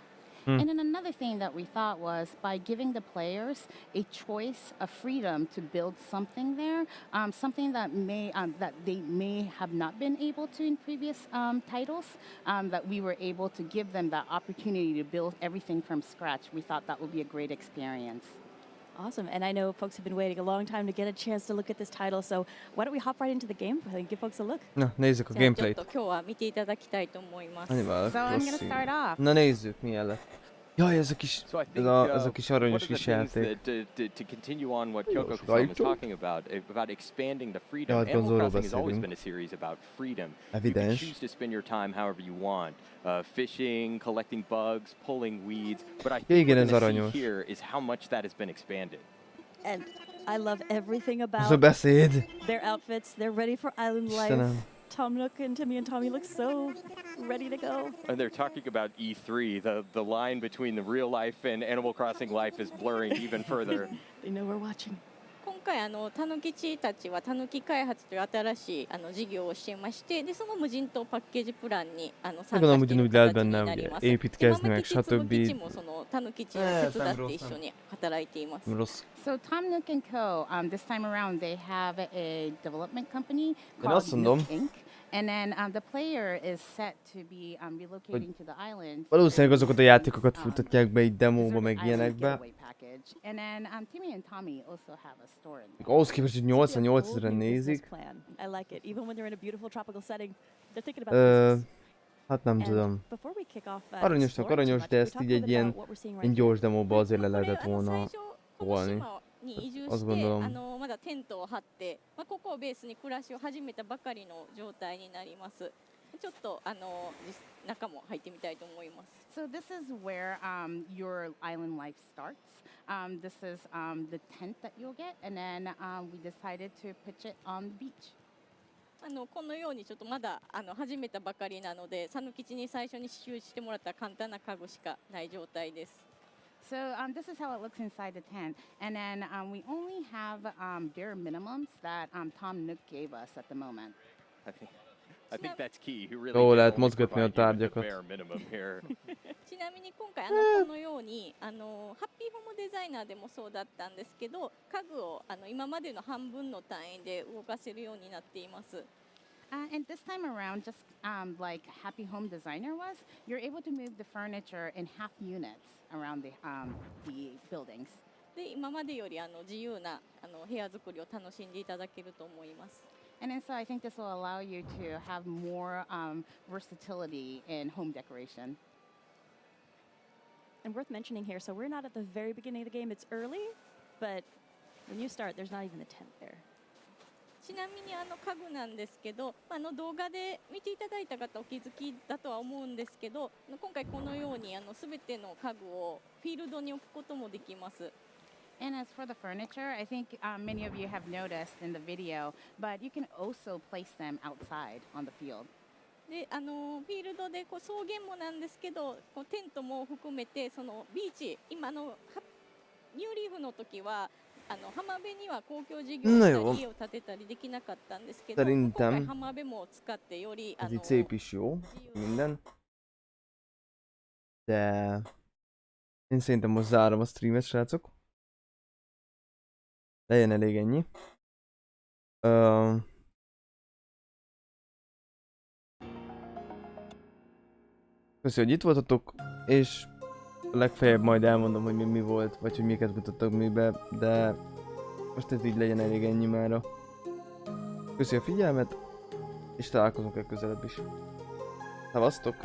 And then another thing that we thought was by giving the players a choice, a freedom to build something there, something that they may have not been able to in previous titles, that we were able to give them that opportunity to build everything from scratch. We thought that would be a great experience. Awesome, and I know folks have been waiting a long time to get a chance to look at this title, so why don't we hop right into the game and give folks a look? Na, nézzük a gameplayt. 今日は見ていただきたいと思います。 So I'm gonna start off. Na nézzük, milyen lett. Jaj, ez a kis aranyos kis játék. To continue on what Kyoko was talking about expanding the freedom. Animal Crossing has always been a series about freedom. You can choose to spend your time however you want. Fishing, collecting bugs, pulling weeds. But I think what we're going to see here is how much that has been expanded. And I love everything about their outfits. They're ready for island life. Tom Nook and Timmy and Tommy look so ready to go. And they're talking about E3. The line between the real life and Animal Crossing life is blurring even further. They know we're watching. 今回たぬきちたちはたぬき開発という新しい事業をしていまして、でその無人島パッケージプランに参加している形になります。építkezni meg, stb. もそのたぬきちを手伝って一緒に働いています。So Tom Nook and Co. This time around they have a development company called Nook Inc. And then the player is set to be relocating to the island. Valószínűleg azokat a játékokat futtatják be egy demóba, meg ilyenekbe. And then Timmy and Tommy also have a store. Ahhoz képest, hogy 88 000-en nézik. I like it. Even when they're in a beautiful tropical setting, they're thinking about this. Hát nem tudom. Aranyos, de ezt így egy ilyen gyors demóba azért le lehetett volna tolni. に移住してまだテントを張って、ここをベースに暮らしを始めたばかりの状態になります。ちょっと中も入ってみたいと思います。So this is where your island life starts. This is the tent that you'll get, and then we decided to pitch it on the beach. このようにちょっとまだ始めたばかりなので、讃岐に最初に支給してもらった簡単な家具しかない状態です。So this is how it looks inside the tent, and then we only have bare minimums that Tom Nook gave us at the moment. I think that's key. You really lehet mozgatni a tárgyakat. ちなみに今回このようにハッピーホームデザイナーでもそうだったんですけど、家具を今までの半分の単位で動かせるようになっています。And this time around, just like Happy Home Designer was, you're able to move the furniture in half units around the buildings. で今までより自由な部屋作りを楽しんでいただけると思います。And then so I think this will allow you to have more versatility in home decoration. And worth mentioning here, so we're not at the very beginning of the game. It's early, but when you start, there's not even a tent there. ちなみに家具なんですけど、動画で見ていただいた方お気づきだとは思うんですけど、今回このように全ての家具をフィールドに置くこともできます。And as for the furniture, I think many of you have noticed in the video, but you can also place them outside on the field. でフィールドで草原もなんですけど、テントも含めてそのビーチ、今ニューリーフの時は浜辺には公共事業したり家を建てたりできなかったんですけど、今回浜辺も使ってよりez itt szép is jó, minden. De én szerintem most zárom a streamet, srácok. Legyen elég ennyi. Köszönöm, hogy itt voltatok, és legfeljebb majd elmondom, hogy mi volt, vagy hogy miket mutattak mibe, de most ez így legyen elég ennyi mára. Köszönöm a figyelmet, és találkozunk legközelebb is. Szevasztok!